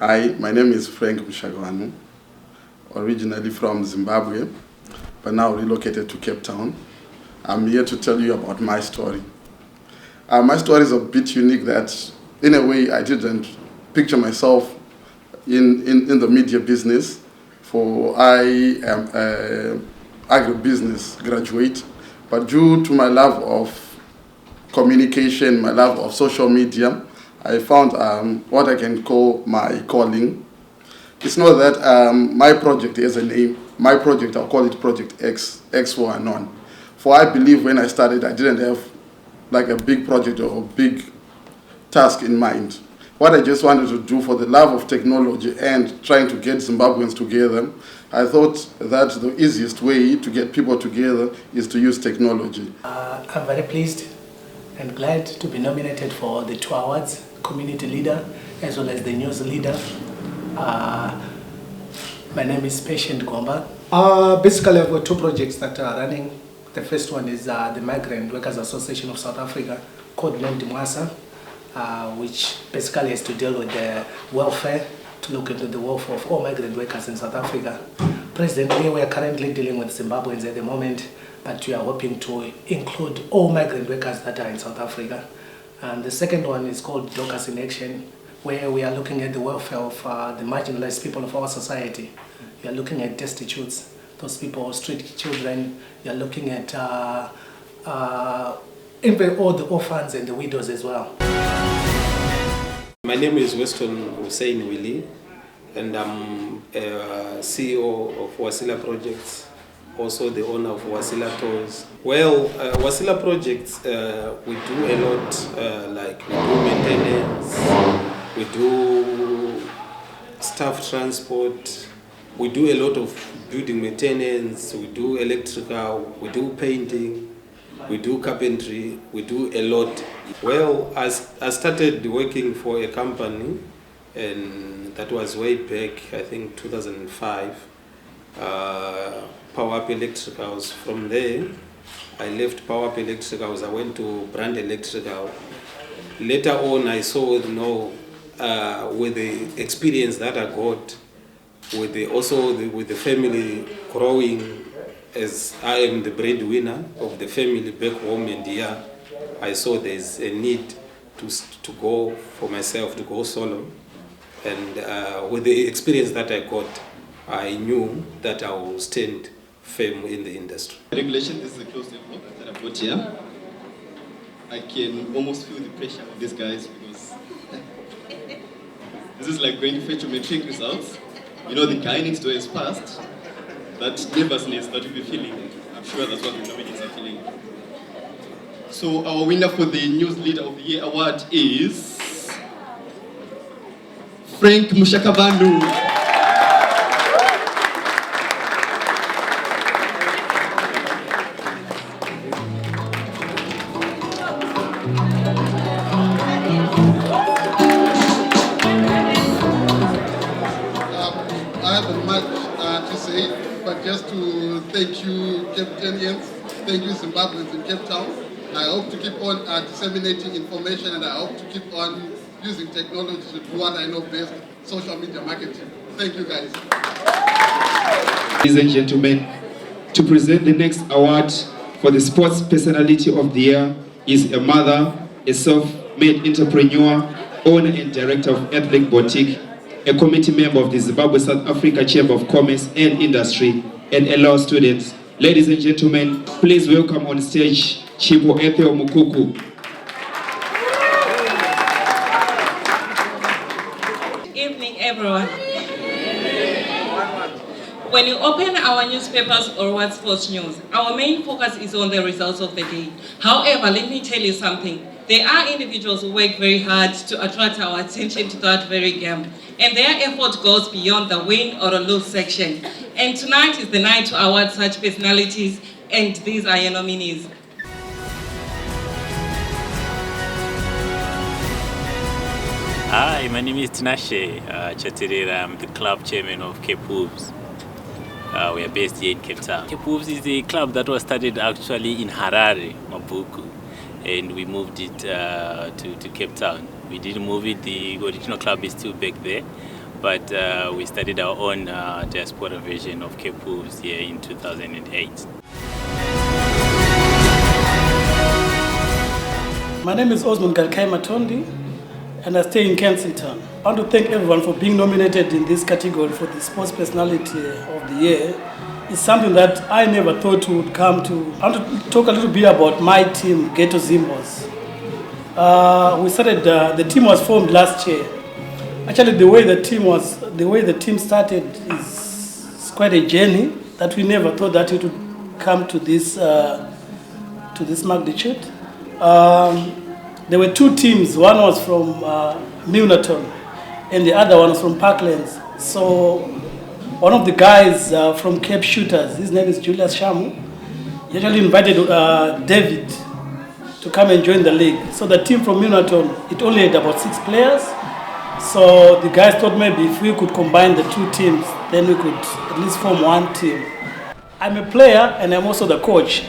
Hi, my name is Frank Mshagwanu, originally from Zimbabwe, but now relocated to Cape Town. I'm here to tell you about my story. My story is a bit unique that, in a way, I didn't picture myself in the media business, for I am an agribusiness graduate, but due to my love of communication, my love of social media, I found what I can call my calling. It's not that my project has a name. My project, I'll call it Project X, X for Anon. For I believe when I started, I didn't have like a big project or a big task in mind. What I just wanted to do for the love of technology and trying to get Zimbabweans together, I thought that the easiest way to get people together is to use technology. I'm very pleased and glad to be nominated for the 2 awards, Community Leader as well as the News Leader. My name is Patient Gomba. Basically, I've got 2 projects that are running. The first one is the Migrant Workers Association of South Africa, codenamed Mwasa, which basically has to deal with the welfare, to look into the welfare of all migrant workers in South Africa. Presently, we are currently dealing with Zimbabweans at the moment, but we are hoping to include all migrant workers that are in South Africa. And the second one is called Doctors in Action, where we are looking at the welfare of the marginalized people of our society. We are looking at destitutes, those people, street children. We are looking at even all the orphans and the widows as well. My name is Weston Hussein Willie, and I'm CEO of Wasila Projects, also the owner of Wasila Tours. Well, Wasila Projects, we do a lot, like we do maintenance, we do staff transport, we do a lot of building maintenance, we do electrical, we do painting, we do carpentry, we do a lot. Well, I started working for a company, and that was way back, I think 2005. Power Up Electricals. From there, I left Power Up Electricals. I went to Brand Electrical. Later on, I saw, with the experience that I got, with the family growing, as I am the breadwinner of the family back home in India, I saw there's a need to go for myself, to go solo. And with the experience that I got, I knew that I will stand firm in the industry. Regulation, this is a close level that I've got here. I can almost feel the pressure on these guys because this is like going to fetch your matric results. You know, the guy next door is passed. That nervousness that you'll be feeling, I'm sure that's what the nominees are feeling. So our winner for the News Leader of the Year award is Frank Mushakabandu. I haven't much to say, but just to thank you, Captainians, thank you, Zimbabweans in Cape Town. I hope to keep on disseminating information, and I hope to keep on using technology to do what I know best, social media marketing. Thank you, guys. Ladies and gentlemen, to present the next award for the Sports Personality of the Year is a mother, a self-made entrepreneur, owner and director of Ethnic Boutique, a committee member of the Zimbabwe South Africa Chamber of Commerce and Industry, and a law student. Ladies and gentlemen, please welcome on stage Chipo Ethel Mukuku. Evening, everyone. When you open our newspapers or watch sports news, our main focus is on the results of the day. However, let me tell you something. There are individuals who work very hard to attract our attention to that very game. And their effort goes beyond the win or a lose section. And tonight is the night to award such personalities, and these are your nominees. Hi, my name is Tinashe Chatirera. I'm the club chairman of Cape Wolves. We are based here in Cape Town. Cape Wolves is a club that was started actually in Harare, Mapuku, and we moved it to Cape Town. We didn't move it, the original club is still back there, but we started our own diaspora version of Cape Wolves here in 2008. My name is Osman Galkai Matondi, and I stay in Kensington. I want to thank everyone for being nominated in this category for the Sports Personality of the Year. It's something that I never thought would come to. I want to talk a little bit about my team, Ghetto Zimbos. We started. The team was formed last year. Actually, the way the team started is quite a journey that we never thought that it would come to this magnitude. There were two teams. One was from Milnerton, and the other one was from Parklands. So one of the guys from Cape Shooters, his name is Julius Shamu, he actually invited David to come and join the league. So the team from Milnerton, it only had about 6 players. So the guys thought maybe if we could combine the two teams, then we could at least form one team. I'm a player and I'm also the coach.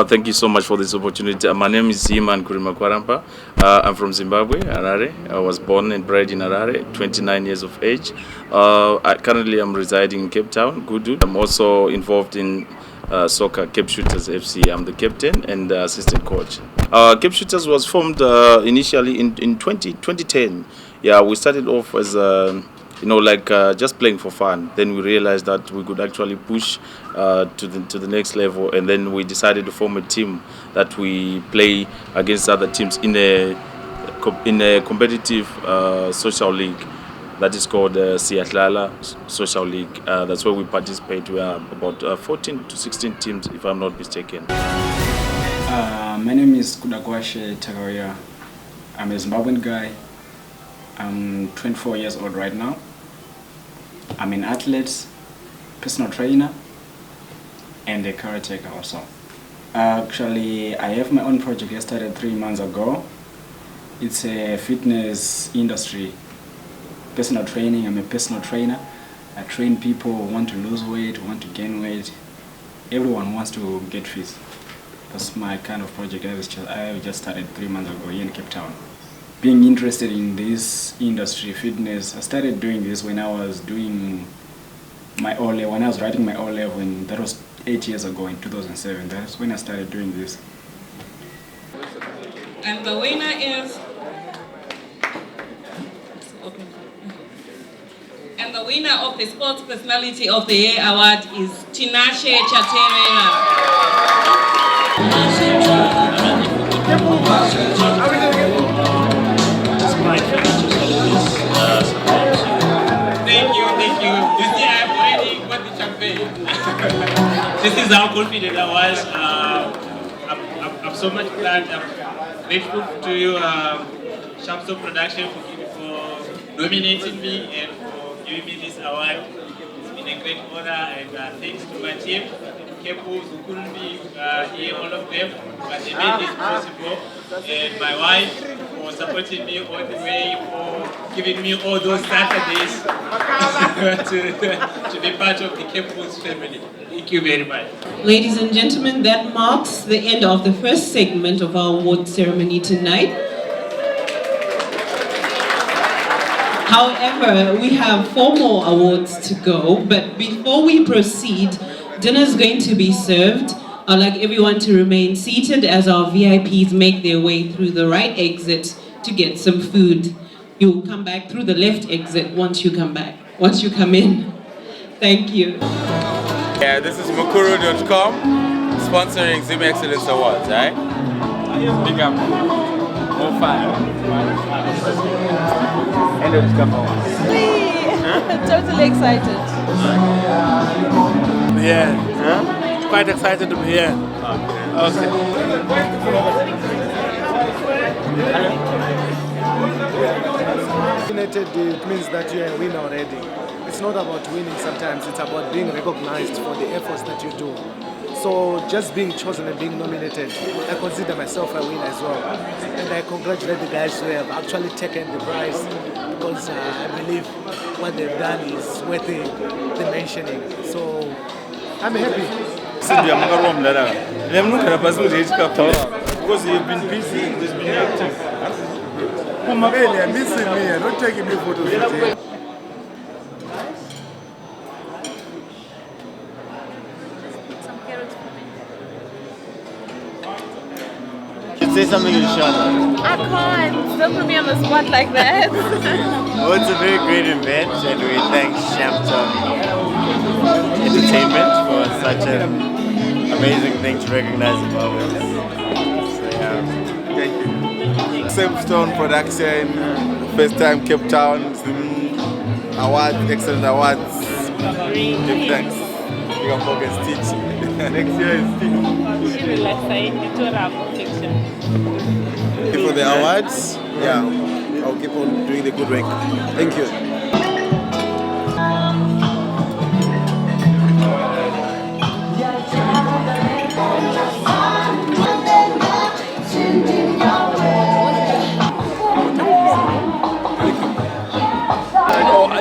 Thank you so much for this opportunity. My name is Iman Kurimakwarampa. I'm from Zimbabwe, Harare. I was born and bred in Harare, 29 years of age. Currently I'm residing in Cape Town, Gudu. I'm also involved in soccer, Cape Shooters FC. I'm the captain and assistant coach. Cape Shooters was formed initially in 2010. Yeah, we started off as just playing for fun. Then we realized that we could actually push to the next level, and then we decided to form a team that we play against other teams in a competitive social league that is called Siatlala Social League. That's where we participate. We are about 14 to 16 teams, if I'm not mistaken. My name is Kudagwashe Tagawaya. I'm a Zimbabwean guy. I'm 24 years old right now. I'm an athlete, personal trainer, and a caretaker also. Actually, I have my own project I started 3 months ago. It's a fitness industry, personal training. I'm a personal trainer. I train people who want to lose weight, who want to gain weight. Everyone wants to get fit. That's my kind of project I just started 3 months ago here in Cape Town. Being interested in this industry, fitness, I started doing this when I was doing my O-level, when I was writing my O-level, and that was 8 years ago in 2007. That's when I started doing this. And the winner is... And the winner of the Sports Personality of the Year Award is Tinashe Chaterera. Thank you. You see, I've already got the champagne. This is how confident I was. I'm so much glad. I'm grateful to you, Shamso Production, for nominating me and for giving me this award. It's been a great honor, and thanks to my team, Kepu, who couldn't be here, all of them, but they made this possible. And my wife for supporting me all the way, for giving me all those Saturdays to be part of the Kepu's family. Thank you very much. Ladies and gentlemen, that marks the end of the first segment of our award ceremony tonight. However, we have 4 more awards to go, but before we proceed, dinner is going to be served. I'd like everyone to remain seated as our VIPs make their way through the right exit to get some food. You'll come back through the left exit once you come in. Thank you. Yeah, this is Makuru.com, sponsoring Zim Excellence Awards, right? Big up. More fire. And it's come Totally excited. Yeah. Quite excited to be here. Okay. It means that you're a winner already. It's not about winning sometimes, it's about being recognized for the efforts that you do. So just being chosen and being nominated, I consider myself a winner as well. And I congratulate the guys who have actually taken the prize, because I believe what they've done is worthy the mentioning. So I'm happy. Because you've been busy, you've been active. You're missing me, you're not taking me photos. Say something in Shana. I can't. Don't put me on the spot like that. Well, it's a very great event, and we thank Shampton Entertainment for such an amazing thing to recognize Zimbabweans. So yeah, thank you. Samestone Production, first time Cape Town, awards, excellent awards. Give thanks. You can focus teach. Next year is teach. For the awards, yeah, I'll keep on doing the good work. Thank you.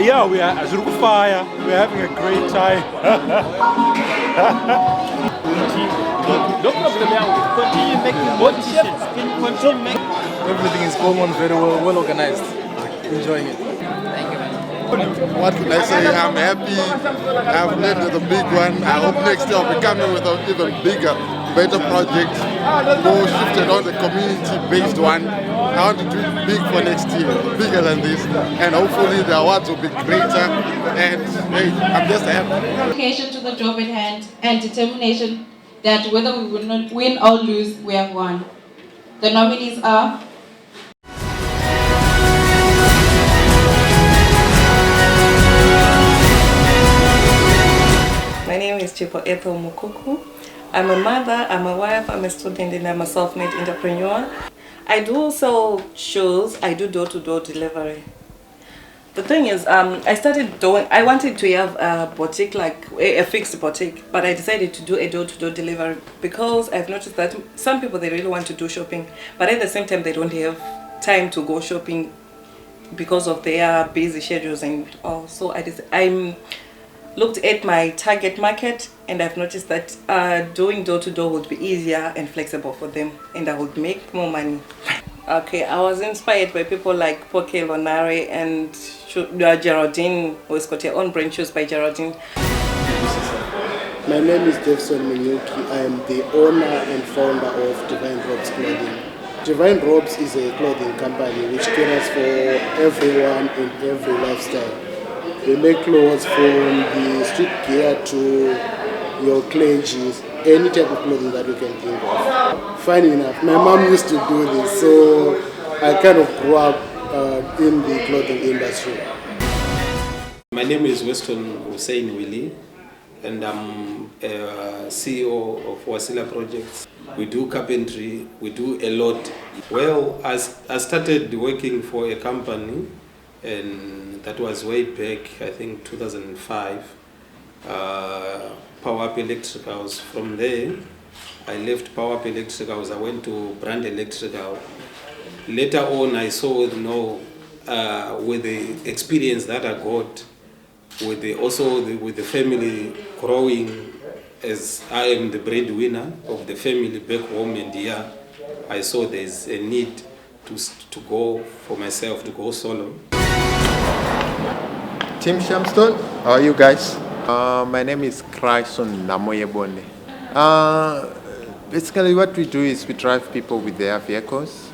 Yeah, we are Fire. We're having a great time. No problem, continue making more t-shirts. Continue making. Everything is going on very well organized. Enjoying it. Thank you, man. What can I say? I'm happy. I've led with a big one. I hope next year I'll be coming with an even bigger, better project. More shifted on the community-based one. I want to do it big for next year, bigger than this, and hopefully the awards will be greater. And hey, I'm just happy. Dedication to the job at hand and determination that whether we will not win or lose, we have won. The nominees are My name is Chipo Ethel Mukuku. I'm a mother, I'm a wife, I'm a student, and I'm a self-made entrepreneur. I do sell shoes, I do door-to-door delivery. The thing is, I wanted to have a boutique, like a fixed boutique, but I decided to do a door-to-door delivery because I've noticed that some people, they really want to do shopping, but at the same time, they don't have time to go shopping because of their busy schedules and all. So I looked at my target market, and I've noticed that doing door-to-door would be easier and flexible for them, and I would make more money. Okay, I was inspired by people like Poke Lonare and Geraldine, who's got her own brand shoes by Geraldine. My name is Devson Minyuki. I am the owner and founder of Divine Robes Clothing. Divine Robes is a clothing company which caters for everyone in every lifestyle. We make clothes from the street gear to your clergies, any type of clothing that you can think of. Funny enough, my mom used to do this, so I kind of grew up in the clothing industry. My name is Weston Hussein Willie, and I'm CEO of Wasila Projects. We do carpentry, we do a lot. Well, I started working for a company, and that was way back, I think 2005, Power Up Electricals. From there, I left Power Up Electricals, I went to Brand Electrical. Later on, I saw, with the experience that I got, with the family growing, as I am the breadwinner of the family back home in India, I saw there's a need to go for myself, to go solo. Team Shamstone, how are you guys? My name is Chrysson Namoyebonde. Basically what we do is we drive people with their vehicles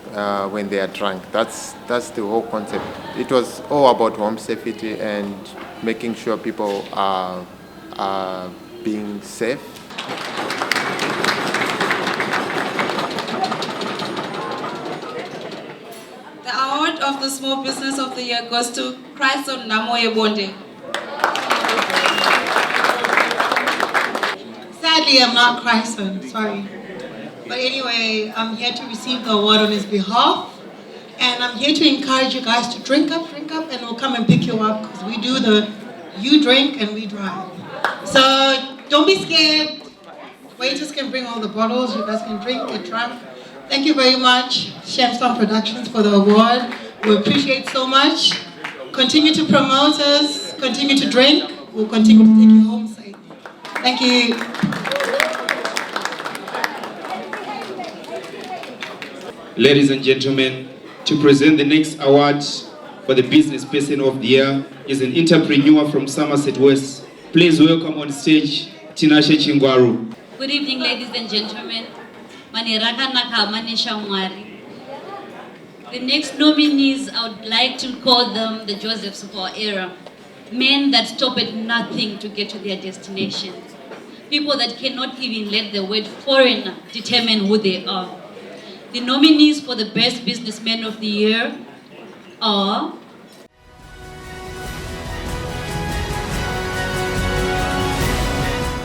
when they are drunk. That's the whole concept. It was all about home safety and making sure people are being safe. The award of the Small Business of the Year goes to Chrysson Namoyebonde. Sadly, I'm not Chrysson, sorry. But anyway, I'm here to receive the award on his behalf. And I'm here to encourage you guys to drink up, and we'll come and pick you up, because we do the you drink and we drive. So don't be scared. Waiters can bring all the bottles, you guys can drink, get drunk. Thank you very much, Shamstone Productions, for the award. We appreciate so much. Continue to promote us, continue to drink. We'll continue to take you home safe. Thank you. Ladies and gentlemen, to present the next award for the Business Person of the Year is an entrepreneur from Somerset West. Please welcome on stage Tinashe Chingwaru. Good evening, ladies and gentlemen. The next nominees, I would like to call them the Josephs of our era. Men that stop at nothing to get to their destination. People that cannot even let the word foreigner determine who they are. The nominees for the Best Businessman of the Year are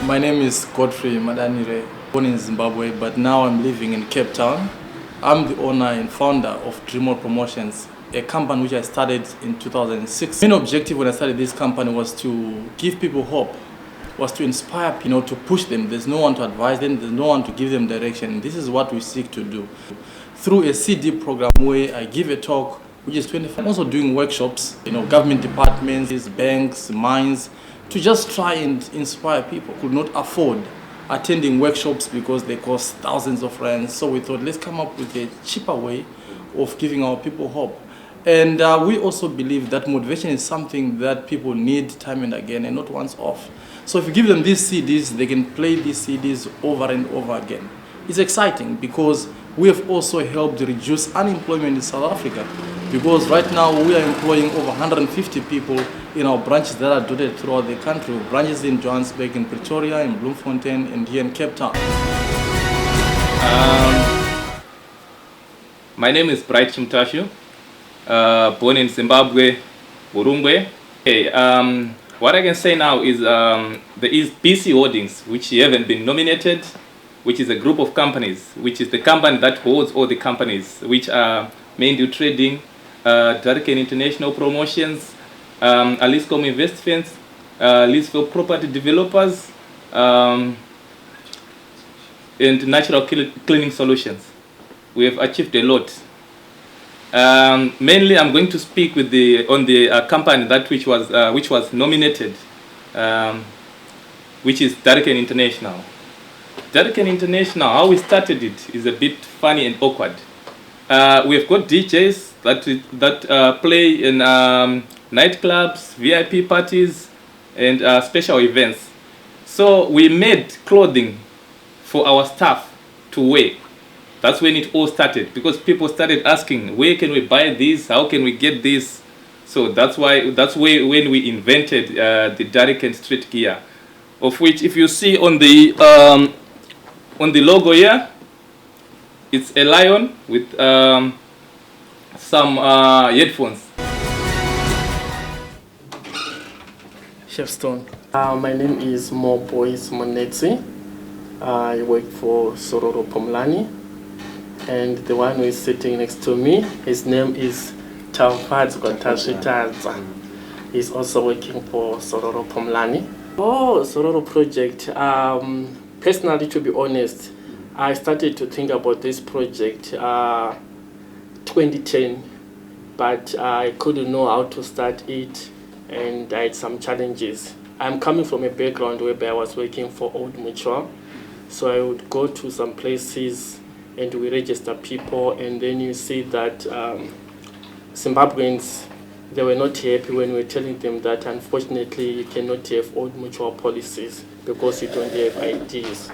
My name is Godfrey Madanire, born in Zimbabwe, but now I'm living in Cape Town. I'm the owner and founder of Dreamworld Promotions, a company which I started in 2006. The main objective when I started this company was to give people hope, was to inspire people, to push them. There's no one to advise them, there's no one to give them direction. This is what we seek to do. Through a CD program where I give a talk, which is 25. I'm also doing workshops, government departments, banks, mines, to just try and inspire people who could not afford attending workshops because they cost thousands of rands. So we thought, let's come up with a cheaper way of giving our people hope. And we also believe that motivation is something that people need time and again and not once off. So if you give them these CDs, they can play these CDs over and over again. It's exciting because we have also helped reduce unemployment in South Africa, because right now we are employing over 150 people in our branches that are dotted throughout the country. Branches in Johannesburg, in Pretoria, in Bloemfontein, and here in Cape Town. My name is Bright Chimtashu, born in Zimbabwe, Burungwe. Okay, what I can say now is there is BC Holdings, which haven't been nominated, which is a group of companies, which is the company that holds all the companies, which are mainly trading, Darken International Promotions, Aliscom Investments, Lisville Property Developers, and Natural Cleaning Solutions. We have achieved a lot. Mainly, I'm going to speak with on the company which was nominated, which is Darken International. Darken International, how we started it is a bit funny and awkward. We've got DJs that play in nightclubs, VIP parties, and special events. So we made clothing for our staff to wear. That's when it all started, because people started asking, where can we buy this? How can we get this? So that's when we invented the Darrican street gear, of which, if you see on the logo here, it's a lion with some headphones. Chef Stone. My name is Mobois Monetsi. I work for Sororo Pomlani, and the one who is sitting next to me, his name is Tavadzwa Tashitaza. He's also working for Sororo Pomlani. Oh, Sororo project. Personally, to be honest, I started to think about this project 2010, but I couldn't know how to start it, and I had some challenges. I'm coming from a background where I was working for Old Mutual, so I would go to some places and we register people, and then you see that Zimbabweans, they were not happy when we were telling them that unfortunately you cannot have Old Mutual policies because you don't have IDs.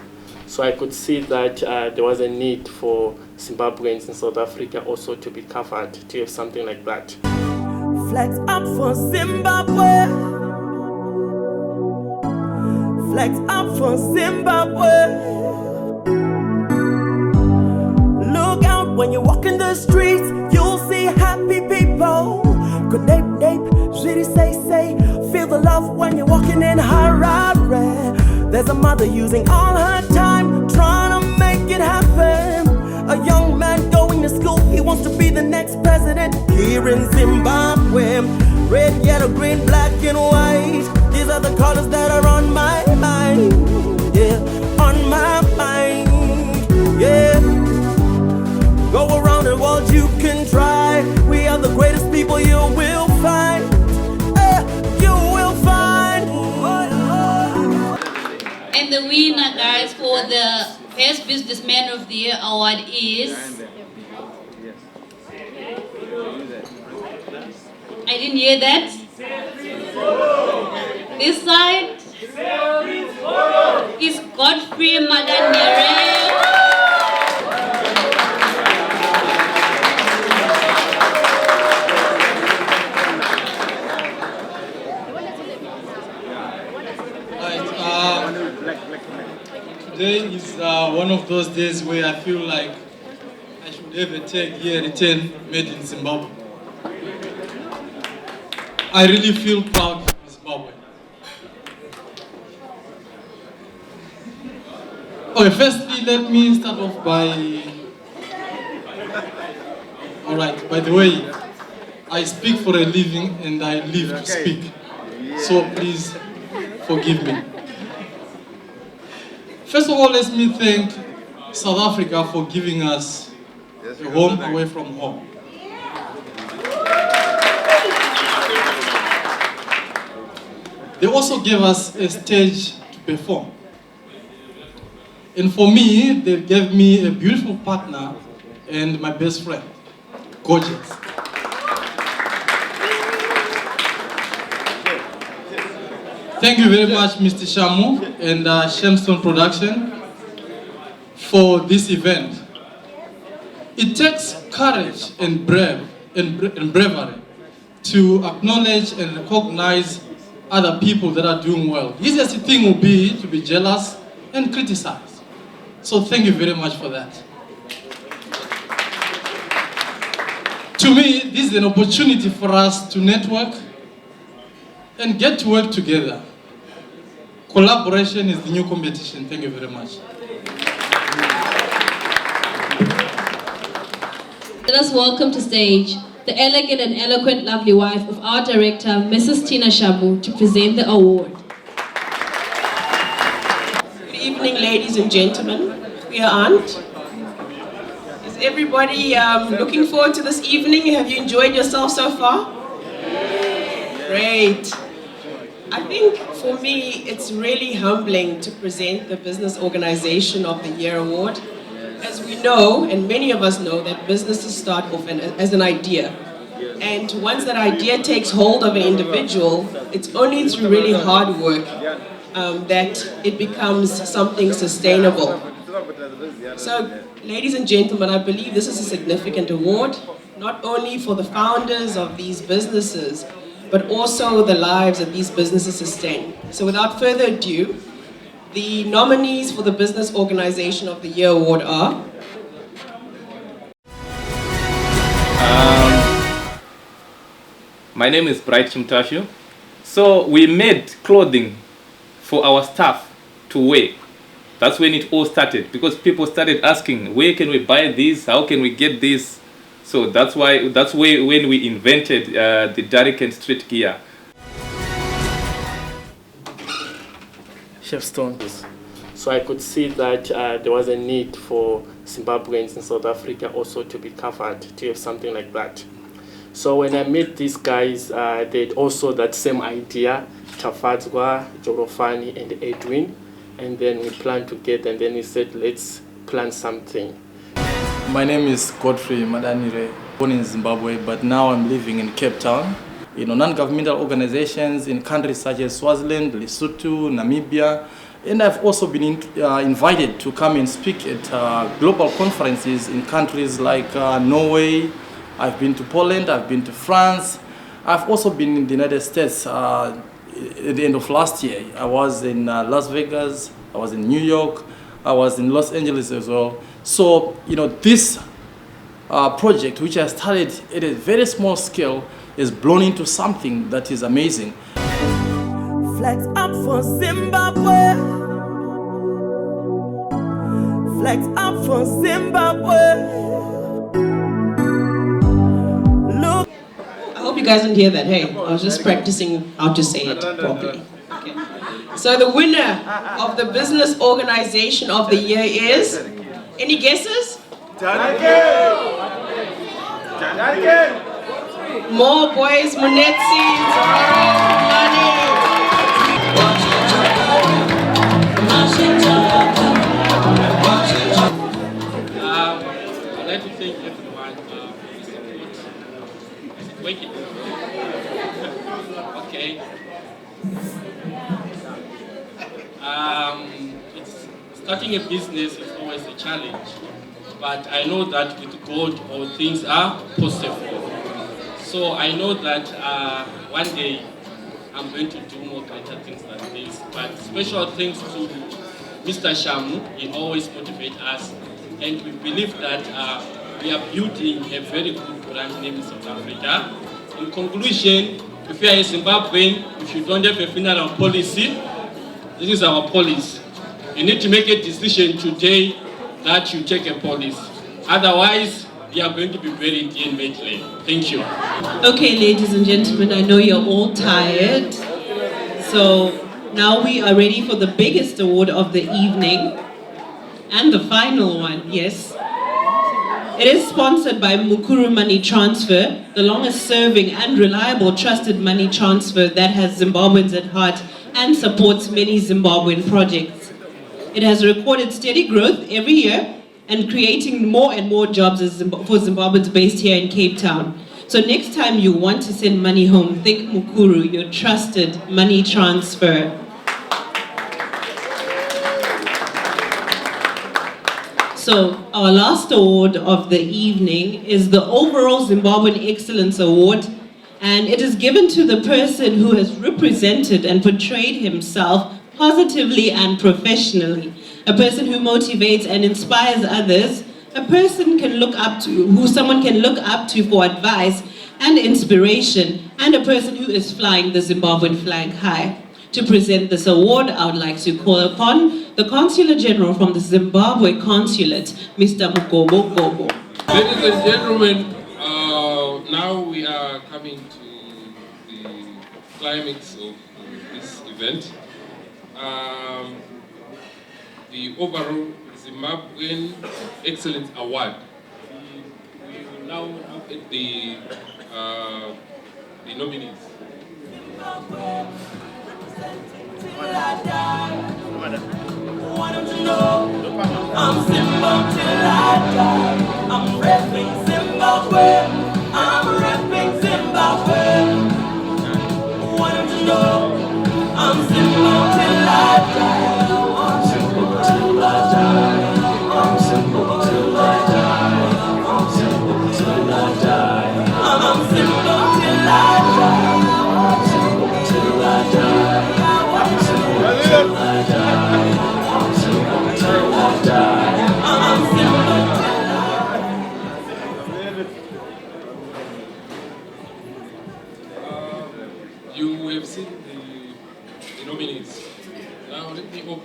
So I could see that there was a need for Zimbabweans in South Africa also to be covered, to have something like that. Flags up for Zimbabwe. Flags up for Zimbabwe. Look out when you walk in the streets, you'll see happy people. Good nape, shitty say, feel the love when you're walking in Harare. There's a mother using all her time, trying to make it happen. A young man going to school, he wants to be the next president here in Zimbabwe. Red, yellow, green, black, and white. These are the colors that are on my mind. Yeah, on my mind. Yeah. Go around the world, you can try. We are the greatest people you will find. You will find. And the winner, guys, for the Best Businessman of the Year award is... I didn't hear that. This side is Godfrey Maganire. Today is one of those days where I feel like I should have a tag here written made in Zimbabwe. I really feel proud of Zimbabwe. Okay, firstly, let me start off by... Alright, by the way, I speak for a living and I live to speak. So please forgive me. First of all, let me thank South Africa for giving us a home away from home. They also gave us a stage to perform. And for me, they gave me a beautiful partner and my best friend, gorgeous. Thank you very much, Mr. Shamu and Shemstone Production for this event. It takes courage and bravery to acknowledge and recognize other people that are doing well. The easiest thing will be to be jealous and criticize. So thank you very much for that. To me, this is an opportunity for us to network and get to work together. Collaboration is the new competition. Thank you very much. Let us welcome to stage the elegant and eloquent lovely wife of our director, Mrs. Tina Shamu, to present the award. Good evening, ladies and gentlemen. We are aunt. Is everybody looking forward to this evening? Have you enjoyed yourself so far? Great. I think for me, it's really humbling to present the Business Organization of the Year Award. As we know, and many of us know, that businesses start off as an idea. And once that idea takes hold of an individual, it's only through really hard work that it becomes something sustainable. So, ladies and gentlemen, I believe this is a significant award, not only for the founders of these businesses, but also the lives that these businesses sustain. So without further ado, the nominees for the Business Organization of the Year Award are... My name is Bright Chimtashu. So we made clothing for our staff to wear. That's when it all started, because people started asking, where can we buy this? How can we get this? So that's when we invented the Darrican street gear. Chef Stone. So I could see that there was a need for Zimbabweans in South Africa also to be covered, to have something like that. So when I met these guys, they had also that same idea, Tafadzwa, Jorofani, and Edwin. And then we planned together, and then we said, let's plan something. My name is Godfrey Madanire, born in Zimbabwe, but now I'm living in Cape Town. Non-governmental organizations in countries such as Swaziland, Lesotho, Namibia, and I've also been invited to come and speak at global conferences in countries like Norway. I've been to Poland, I've been to France. I've also been in the United States at the end of last year. I was in Las Vegas, I was in New York, I was in Los Angeles as well. So, this project, which I started at a very small scale, is blown into something that is amazing. Flags up for Zimbabwe. Flags up for Zimbabwe. Look. I hope you guys didn't hear that. Hey, I was just practicing how to say it properly. Okay. So the winner of the Business Organization of the Year is... Any guesses? More Boys Munetsi. I'd like to thank everyone for the support. Is it working? Okay. Starting a business is always a challenge, but I know that with God all things are possible. So I know that one day I'm going to do more greater things than this. But special thanks to Mr. Shamu, he always motivates us, and we believe that we are building a very good brand name in South Africa. In conclusion, if you are a Zimbabwean, if you don't have a funeral policy, this is our policy. You need to make a decision today that you take a policy. Otherwise, we are going to be very immediately. Thank you. Okay, ladies and gentlemen, I know you're all tired. So now we are ready for the biggest award of the evening. And the final one, yes. It is sponsored by Mukuru Money Transfer, the longest serving and reliable trusted money transfer that has Zimbabweans at heart and supports many Zimbabwean projects. It has recorded steady growth every year and creating more and more jobs for Zimbabweans based here in Cape Town. So next time you want to send money home, think Mukuru, your trusted money transfer. So our last award of the evening is the Overall Zimbabwean Excellence Award, and it is given to the person who has represented and portrayed himself positively and professionally, a person who motivates and inspires others, a person can look up to, who someone can look up to for advice and inspiration, and a person who is flying the Zimbabwean flag high. To present this award, I would like to call upon the Consular General from the Zimbabwe Consulate, Mr. Mugobo Gobo. Ladies and gentlemen, now we are coming to the climax of this event. The overall Zimbabwean Excellence Award. We will now look at the nominees. I'm Zimbabwe till I die. I'm repping Zimbabwe. I'm repping Zimbabwe. Want them to know I'm Zimbabwe till I die.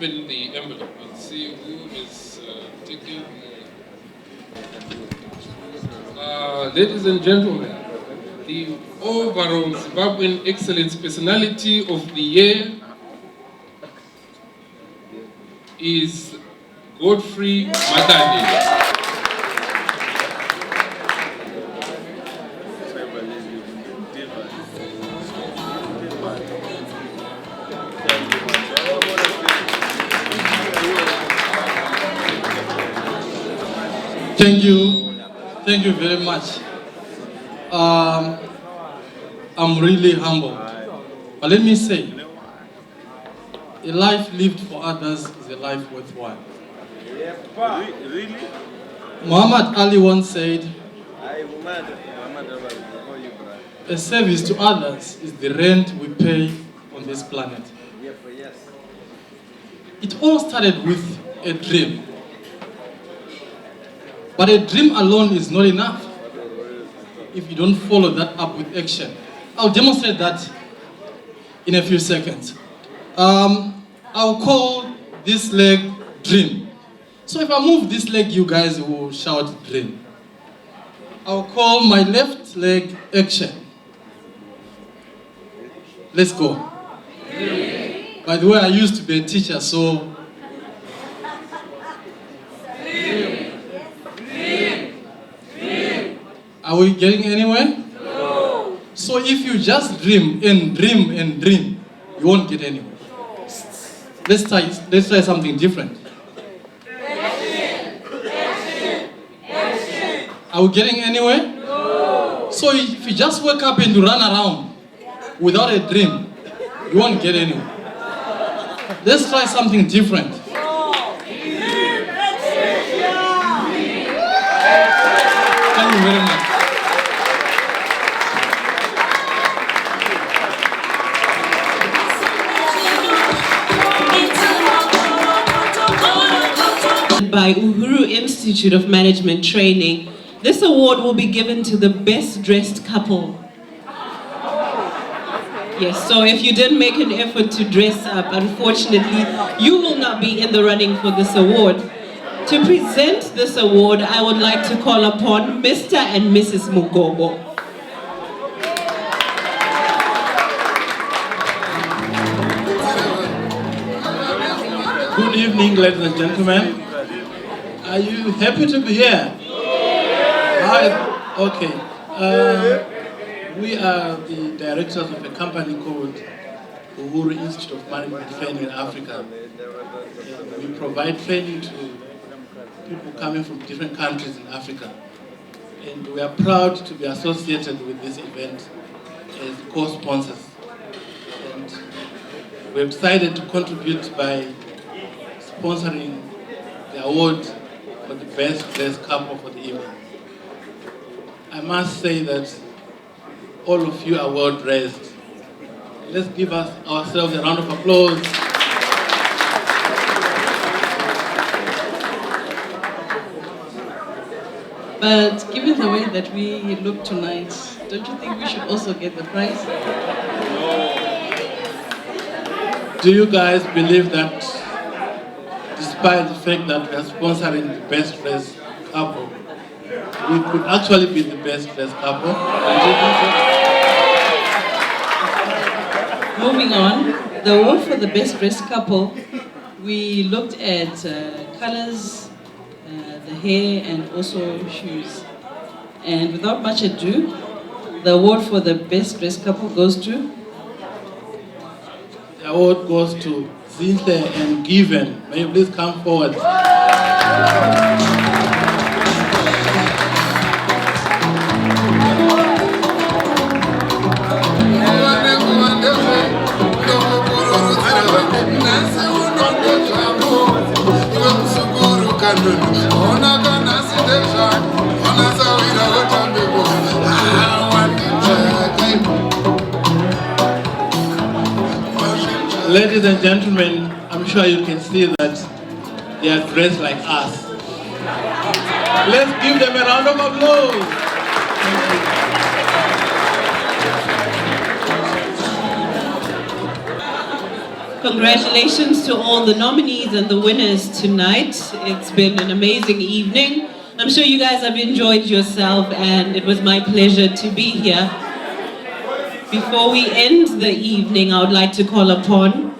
open the envelope and see who is taking. Ladies and gentlemen, the overall Zimbabwean Excellence Personality of the Year is Godfrey Madani. Thank you very much. I'm really humbled. But let me say, a life lived for others is a life worthwhile. Really? Muhammad Ali once said, a service to others is the rent we pay on this planet. It all started with a dream. But a dream alone is not enough if you don't follow that up with action. I'll demonstrate that in a few seconds. I'll call this leg dream. So if I move this leg, you guys will shout dream. I'll call my left leg action. Let's go. Dream. By the way, I used to be a teacher, so are we getting anywhere? No. So if you just dream and dream and dream, you won't get anywhere. Let's try something different. Are we getting anywhere? No. So if you just wake up and run around without a dream, you won't get anywhere. Let's try something different. Thank you very much. By Uhuru Institute of Management Training, this award will be given to the best dressed couple. Yes, so if you didn't make an effort to dress up, unfortunately, you will not be in the running for this award. To present this award, I would like to call upon Mr. and Mrs. Mugobo. Good evening, ladies and gentlemen. Are you happy to be here? Okay. We are the directors of a company called Uhuru Institute of Management Training in Africa. We provide training to people coming from different countries in Africa. And we are proud to be associated with this event as co-sponsors. And we've decided to contribute by sponsoring the award for the best dressed couple for the evening. I must say that all of you are well dressed. Let's give ourselves a round of applause. But given the way that we look tonight, don't you think we should also get the prize? Do you guys believe that despite the fact that we are sponsoring the best dressed couple, we could actually be the best dressed couple? Moving on, the award for the best dressed couple, we looked at colors, the hair, and also shoes. And without much ado, the award for the best dressed couple goes to? The award goes to Zinhle and Given. May you please come forward. Ladies and gentlemen, I'm sure you can see that they are dressed like us. Let's give them a round of applause. Congratulations to all the nominees and the winners tonight. It's been an amazing evening. I'm sure you guys have enjoyed yourself, and it was my pleasure to be here. Before we end the evening, I would like to call upon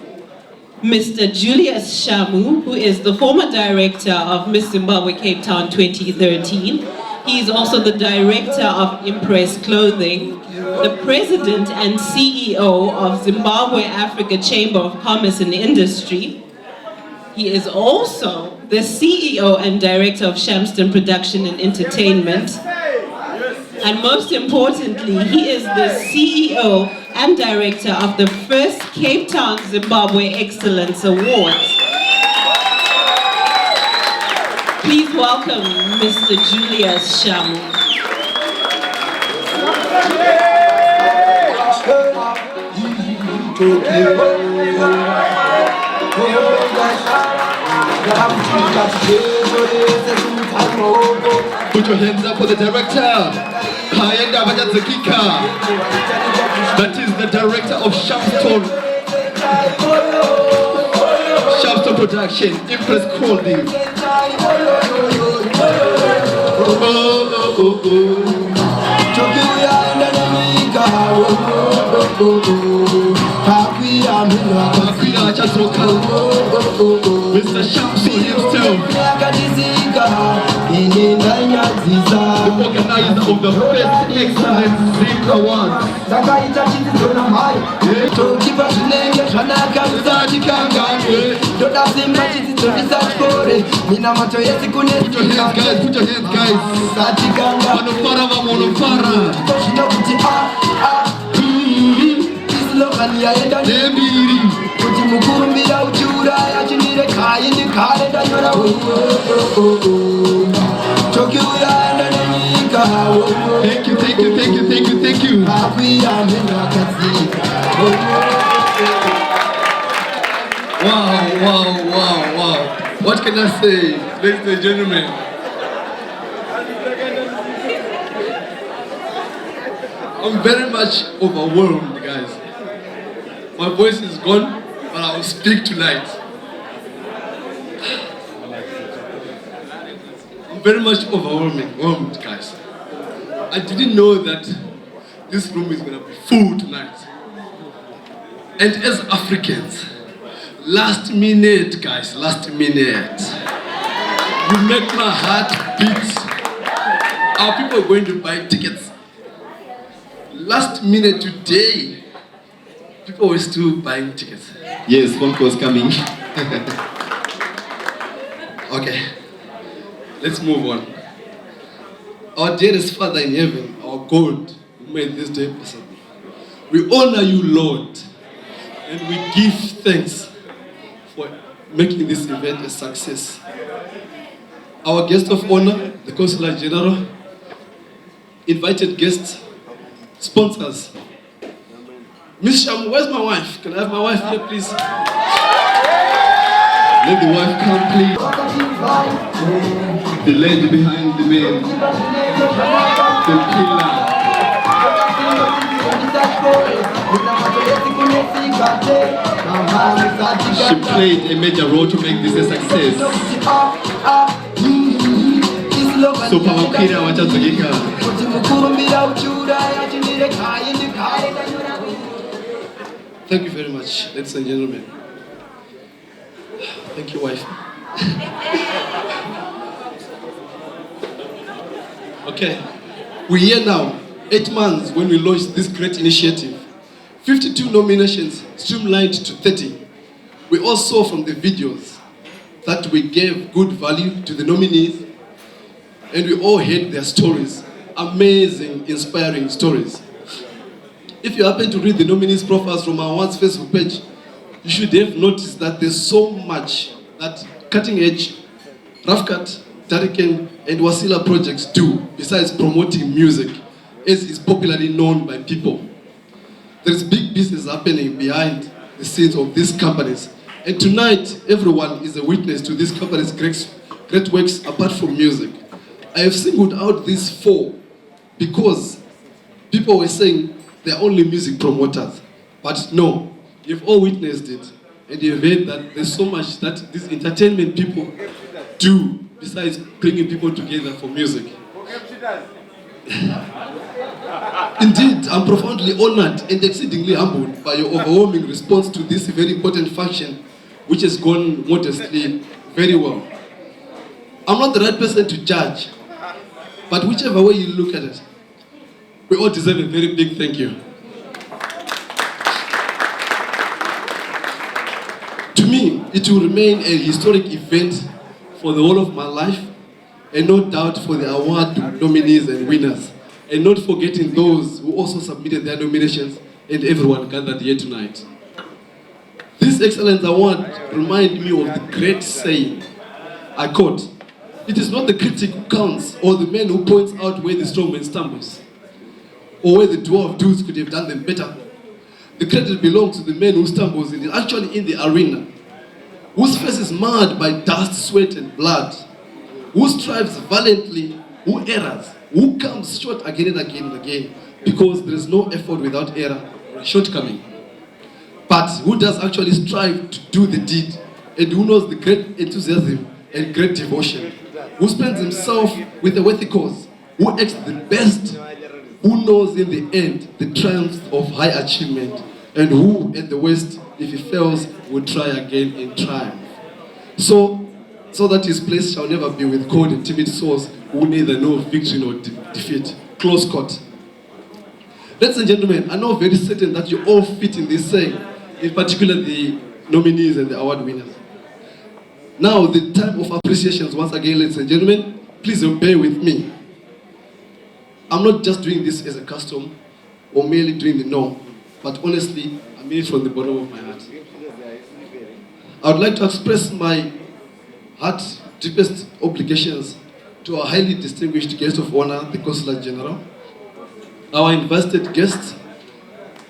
Mr. Julius Shamu, who is the former director of Miss Zimbabwe Cape Town 2013. He is also the director of Impress Clothing, the president and CEO of Zimbabwe Africa Chamber of Commerce and Industry. He is also the CEO and director of Shamston Production and Entertainment. And most importantly, he is the CEO and director of the first Cape Town Zimbabwe Excellence Awards. Please welcome Mr. Julius Shamu. Put your hands up for the director. That is the director of Shamston Production, Impress Clothing. Mr. Shamsi himself, the organizer of the first Excellence Zim Award. Put your hands guys. Thank you. Wow. What can I say, ladies and gentlemen? I'm very much overwhelmed, guys. My voice is gone, but I will speak tonight. I'm very much overwhelmed, guys. I didn't know that this room is going to be full tonight. And as Africans, last minute, guys, last minute. You make my heart beat. Are people going to buy tickets? Last minute today, people were still buying tickets. Yes, phone calls coming. Okay, let's move on. Our dearest Father in heaven, our God, who made this day possible, we honor you, Lord, and we give thanks for making this event a success. Our guest of honor, the Consular General, invited guests, sponsors. Miss Shamu, where's my wife? Can I have my wife here, please? Let the wife come, please. The lady behind the man. The pillar. She played a major role to make this a success. So Pawakira wachazogeka. Thank you very much, ladies and gentlemen. Thank you, wife. Okay, we're here now, 8 months when we launched this great initiative. 52 nominations, streamlined to 30. We all saw from the videos that we gave good value to the nominees, and we all heard their stories. Amazing, inspiring stories. If you happen to read the nominees' profiles from our awards Facebook page, you should have noticed that there's so much that Cutting Edge, Rafkat, Tariken, and Wasila projects do besides promoting music, as is popularly known by people. There is big business happening behind the scenes of these companies, and tonight everyone is a witness to these companies' great works apart from music. I have singled out these 4 because people were saying they're only music promoters, but no, you've all witnessed it. and you have heard that there's so much that these entertainment people do besides bringing people together for music. Indeed, I'm profoundly honored and exceedingly humbled by your overwhelming response to this very important function, which has gone modestly very well. I'm not the right person to judge, but whichever way you look at it, we all deserve a very big thank you. To me, it will remain a historic event for the whole of my life, and no doubt for the award nominees and winners, and not forgetting those who also submitted their nominations and everyone gathered here tonight. This Excellence Award reminds me of the great saying, I quote, "It is not the critic who counts or the man who points out where the strong man stumbles, or where the dwarf dudes could have done them better. The credit belongs to the man who stumbles and is actually in the arena, whose face is marred by dust, sweat, and blood, who strives valiantly, who errs, who comes short again and again and again, because there is no effort without error or shortcoming. But who does actually strive to do the deed, and who knows the great enthusiasm and great devotion, who spends himself with a worthy cause, who acts the best, who knows in the end the triumph of high achievement, and who at the worst, if he fails, will try again in triumph. So that his place shall never be with cold and timid souls who neither know victory nor defeat." Close quote. Ladies and gentlemen, I know very certain that you all fit in this saying, in particular the nominees and the award winners. Now, the time of appreciations once again, ladies and gentlemen, please bear with me. I'm not just doing this as a custom or merely doing the norm, but honestly, I mean it from the bottom of my heart. I would like to express my heart's deepest obligations to our highly distinguished guest of honor, the Consular General, our invited guests,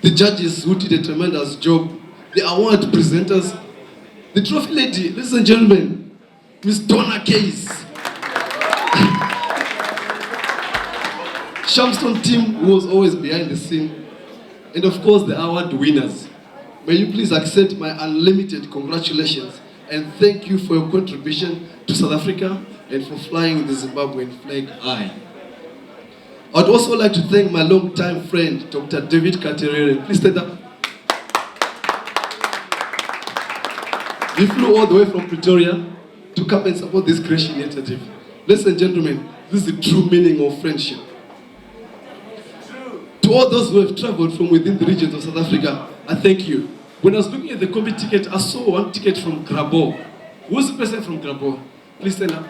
the judges who did a tremendous job, the award presenters, the trophy lady, ladies and gentlemen, Miss Donna Case, Shamstone team who was always behind the scene, and of course the award winners. May you please accept my unlimited congratulations and thank you for your contribution to South Africa and for flying the Zimbabwean flag high. I'd also like to thank my long-time friend, Dr. David Katerere. Please stand up. He flew all the way from Pretoria to come and support this great initiative. Ladies and gentlemen, this is the true meaning of friendship. To all those who have traveled from within the regions of South Africa, I thank you. When I was looking at the combi ticket, I saw one ticket from Grabo. Who's the person from Grabo? Please stand up.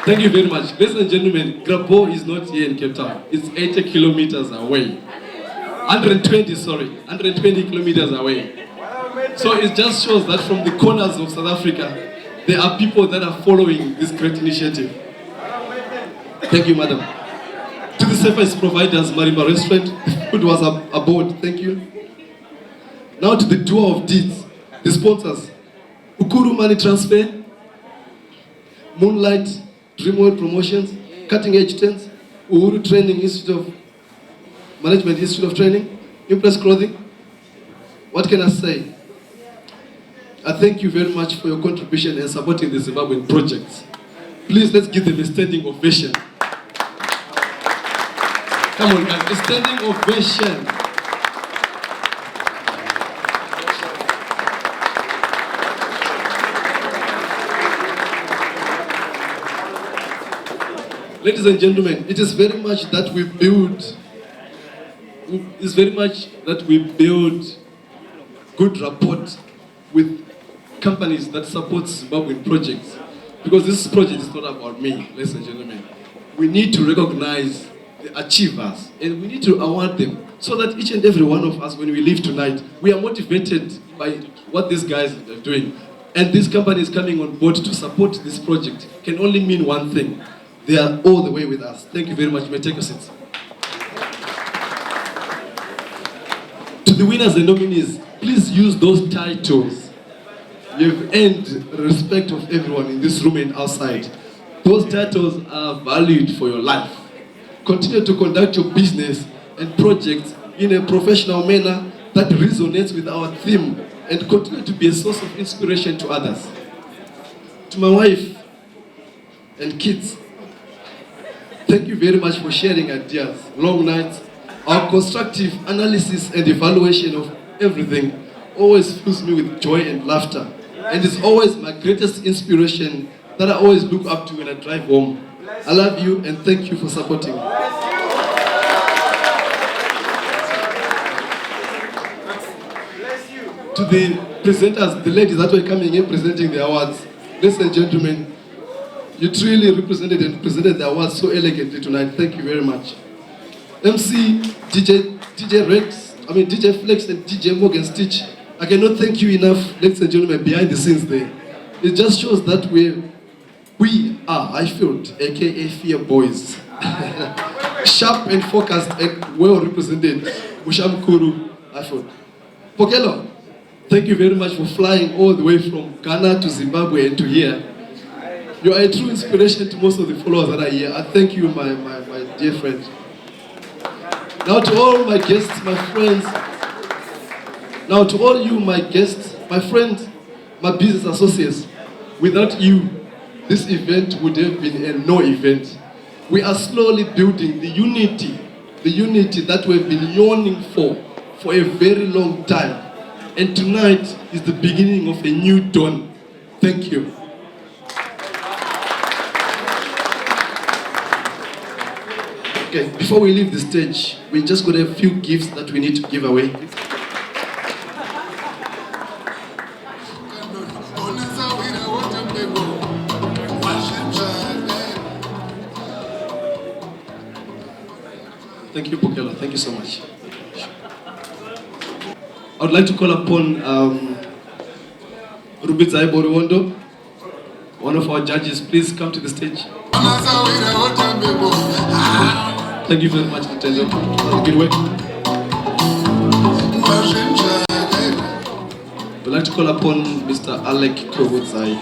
Thank you very much. Ladies and gentlemen, Grabo is not here in Cape Town. It's 80 kilometers away. 120 kilometers away. So it just shows that from the corners of South Africa, there are people that are following this great initiative. Thank you, madam. To the service providers, Marimba Restaurant, the food was aboard. Thank you. Now to the doer of deeds, the sponsors, Ukuru Money Transfer, Moonlight, Dreamworld Promotions, Cutting Edge Tents, Uhuru Training Institute of Management Institute of Training, Impress Clothing. What can I say? I thank you very much for your contribution and supporting the Zimbabwean projects. Please, let's give them a standing ovation. Come on, guys, a standing ovation. Ladies and gentlemen, it is very much that we build. It's very much that we build good rapport with companies that support Zimbabwean projects. Because this project is not about me, ladies and gentlemen. We need to recognize the achievers and we need to award them so that each and every one of us, when we leave tonight, we are motivated by what these guys are doing. And these companies coming on board to support this project can only mean one thing. They are all the way with us. Thank you very much. You may take your seats. To the winners and nominees, please use those titles. You've earned the respect of everyone in this room and outside. Those titles are valued for your life. Continue to conduct your business and projects in a professional manner that resonates with our theme and continue to be a source of inspiration to others. To my wife and kids, thank you very much for sharing ideas, long nights. Our constructive analysis and evaluation of everything always fills me with joy and laughter, and is always my greatest inspiration that I always look up to when I drive home. I love you and thank you for supporting me. To the presenters, the ladies that were coming in presenting the awards, ladies and gentlemen, you truly represented and presented the awards so elegantly tonight. Thank you very much. MC, DJ Rex, DJ Flex and DJ Morgan Stitch, I cannot thank you enough, ladies and gentlemen, behind the scenes there. It just shows that we are, I felt, aka Fear Boys. Sharp and focused and well represented. Mushamkuru, I felt. Pokelo, thank you very much for flying all the way from Ghana to Zimbabwe and to here. You are a true inspiration to most of the followers that are here. I thank you, my dear friend. Now to all my guests, my friends, now to all you, my guests, my friends, my business associates, without you, this event would have been a no event. We are slowly building the unity that we've been yearning for a very long time. And tonight is the beginning of a new dawn. Thank you. Okay, before we leave the stage, we just got a few gifts that we need to give away. Thank you, Pokela. Thank you so much. I would like to call upon Rubizai Boriwondo, one of our judges. Please come to the stage. Thank you very much, Nintendo. Good work. We'd like to call upon Mr. Alec Kowodzai.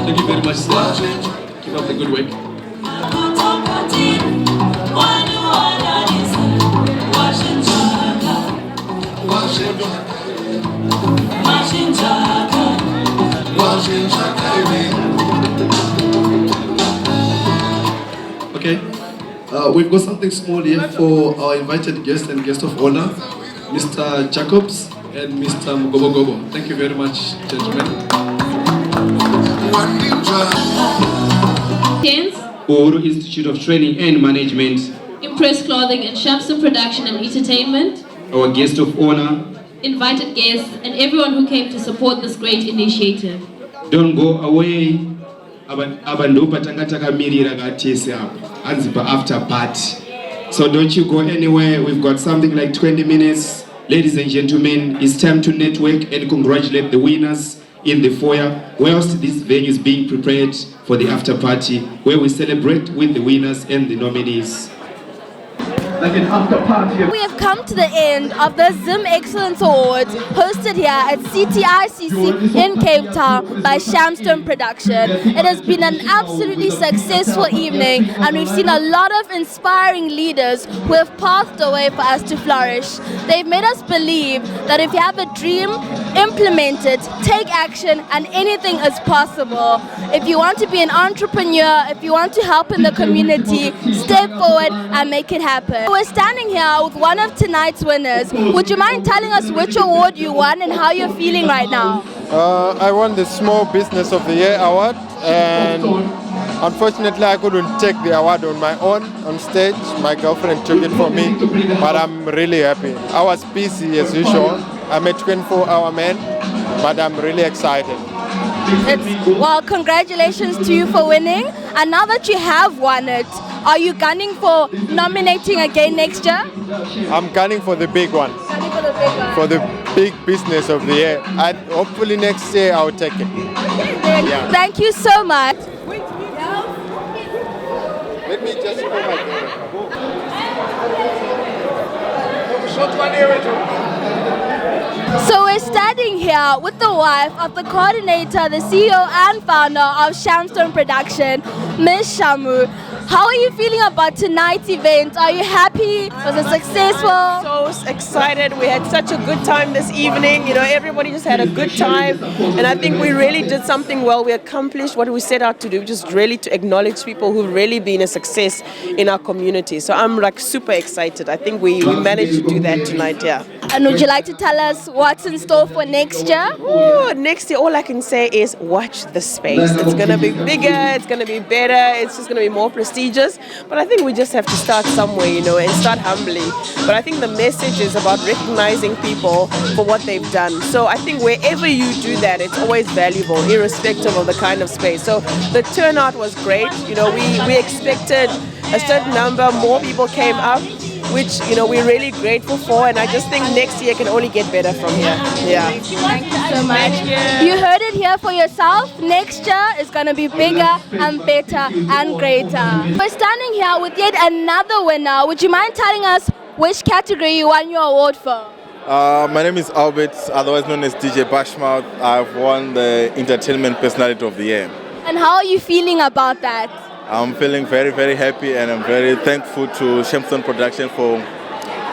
Thank you very much, sir. Keep up the good work. Okay, we've got something small here for our invited guest and guest of honor, Mr. Jacobs and Mr. Mugobogobo. Thank you very much, gentlemen. Uhuru Institute of Training and Management, Impress Clothing and Shamson Production and Entertainment, our guest of honor, invited guests, and everyone who came to support this great initiative. Don't go away. Abandopa tangataka mirira gatese up. Anzipa after party. So don't you go anywhere. We've got something like 20 minutes. Ladies and gentlemen, it's time to network and congratulate the winners in the foyer, whilst this venue is being prepared for the after party, where we celebrate with the winners and the nominees. Like an after party. We have come to the end of the Zim Excellence Awards hosted here at CTICC in Cape Town by Shamstone Production. It has been an absolutely successful evening, and we've seen a lot of inspiring leaders who have paved the way for us to flourish. They've made us believe that if you have a dream, implement it, take action, and anything is possible. If you want to be an entrepreneur, if you want to help in the community, step forward and make it happen. We're standing here with one of tonight's winners. Would you mind telling us which award you won and how you're feeling right now? I won the Small Business of the Year award, and unfortunately I couldn't take the award on my own on stage. My girlfriend took it for me, but I'm really happy. I was busy as usual. I'm a 24-hour man, but I'm really excited. Well, congratulations to you for winning. And now that you have won it, are you gunning for nominating again next year? I'm gunning for the big one. For the big business of the year. And hopefully next year I'll take it. Okay, yeah. Thank you so much. Let me just put my So we're standing here with the wife of the coordinator, the CEO and founder of Shamstone Production, Ms. Shamu. How are you feeling about tonight's event? Are you happy? Was it successful? So excited. We had such a good time this evening. You know, everybody just had a good time. And I think we really did something well. We accomplished what we set out to do, just really to acknowledge people who've really been a success in our community. So I'm like super excited. I think we managed to do that tonight, yeah. And would you like to tell us what's in store for next year? Ooh, next year, all I can say is watch the space. It's going to be bigger, it's going to be better, it's just going to be more prestigious. But I think we just have to start somewhere, you know, and start humbly. But I think the message is about recognizing people for what they've done. So I think wherever you do that, it's always valuable, irrespective of the kind of space. So the turnout was great. You know, we expected a certain number, more people came up, which, you know, we're really grateful for, and I just think next year can only get better from here. Yeah. Thank you so much. You heard it here for yourself. Next year is going to be bigger and better and greater. We're standing here with yet another winner. Would you mind telling us which category you won your award for? My name is Albert, otherwise known as DJ Bashmouth. I've won the Entertainment Personality of the Year. And how are you feeling about that? I'm feeling very, very happy, and I'm very thankful to Shamstone Production for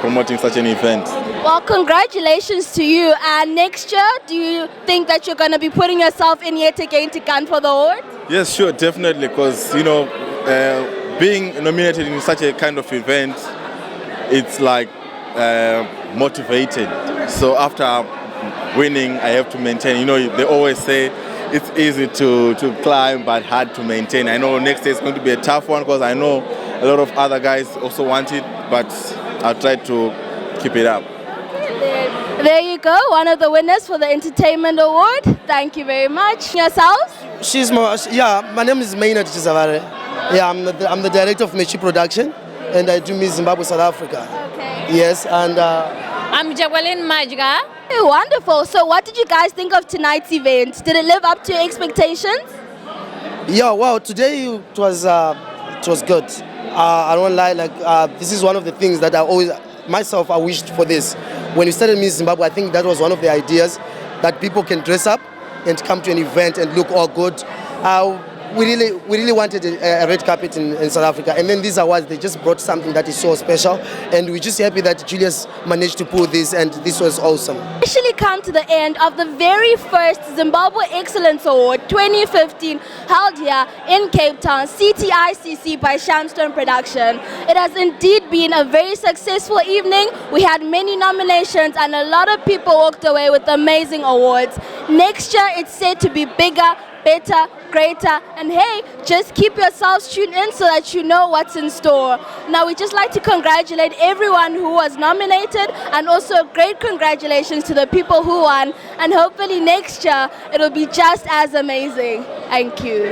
promoting such an event. Well, congratulations to you. And next year, do you think that you're going to be putting yourself in yet again to gun for the award? Yes, sure, definitely, because, you know, being nominated in such a kind of event, it's like motivated. So after winning, I have to maintain. You know, they always say it's easy to climb but hard to maintain. I know next year is going to be a tough one because I know a lot of other guys also want it, but I'll try to keep it up. There you go, one of the winners for the Entertainment Award. Thank you very much. Yourselves? My name is Maynard Chizavare. Yeah, I'm the director of Mechi Production, and I do Miss Zimbabwe, South Africa. Okay. Yes, and I'm Jagwalin Majga. Wonderful. So what did you guys think of tonight's event? Did it live up to your expectations? Yeah, wow, today it was good. I don't lie, this is one of the things that I always, myself, I wished for this. When we started Miss Zimbabwe, I think that was one of the ideas, that people can dress up and come to an event and look all good. We really wanted a red carpet in South Africa, and then these awards, they just brought something that is so special, and we're just happy that Julius managed to pull this, and this was awesome. Officially come to the end of the very first Zimbabwe Excellence Award 2015 held here in Cape Town, CTICC by Shamstone Production. It has indeed been a very successful evening. We had many nominations and a lot of people walked away with amazing awards. Next year it's said to be bigger, better, greater, and hey, just keep yourselves tuned in so that you know what's in store. Now we'd just like to congratulate everyone who was nominated, and also great congratulations to the people who won, and hopefully next year it'll be just as amazing. Thank you.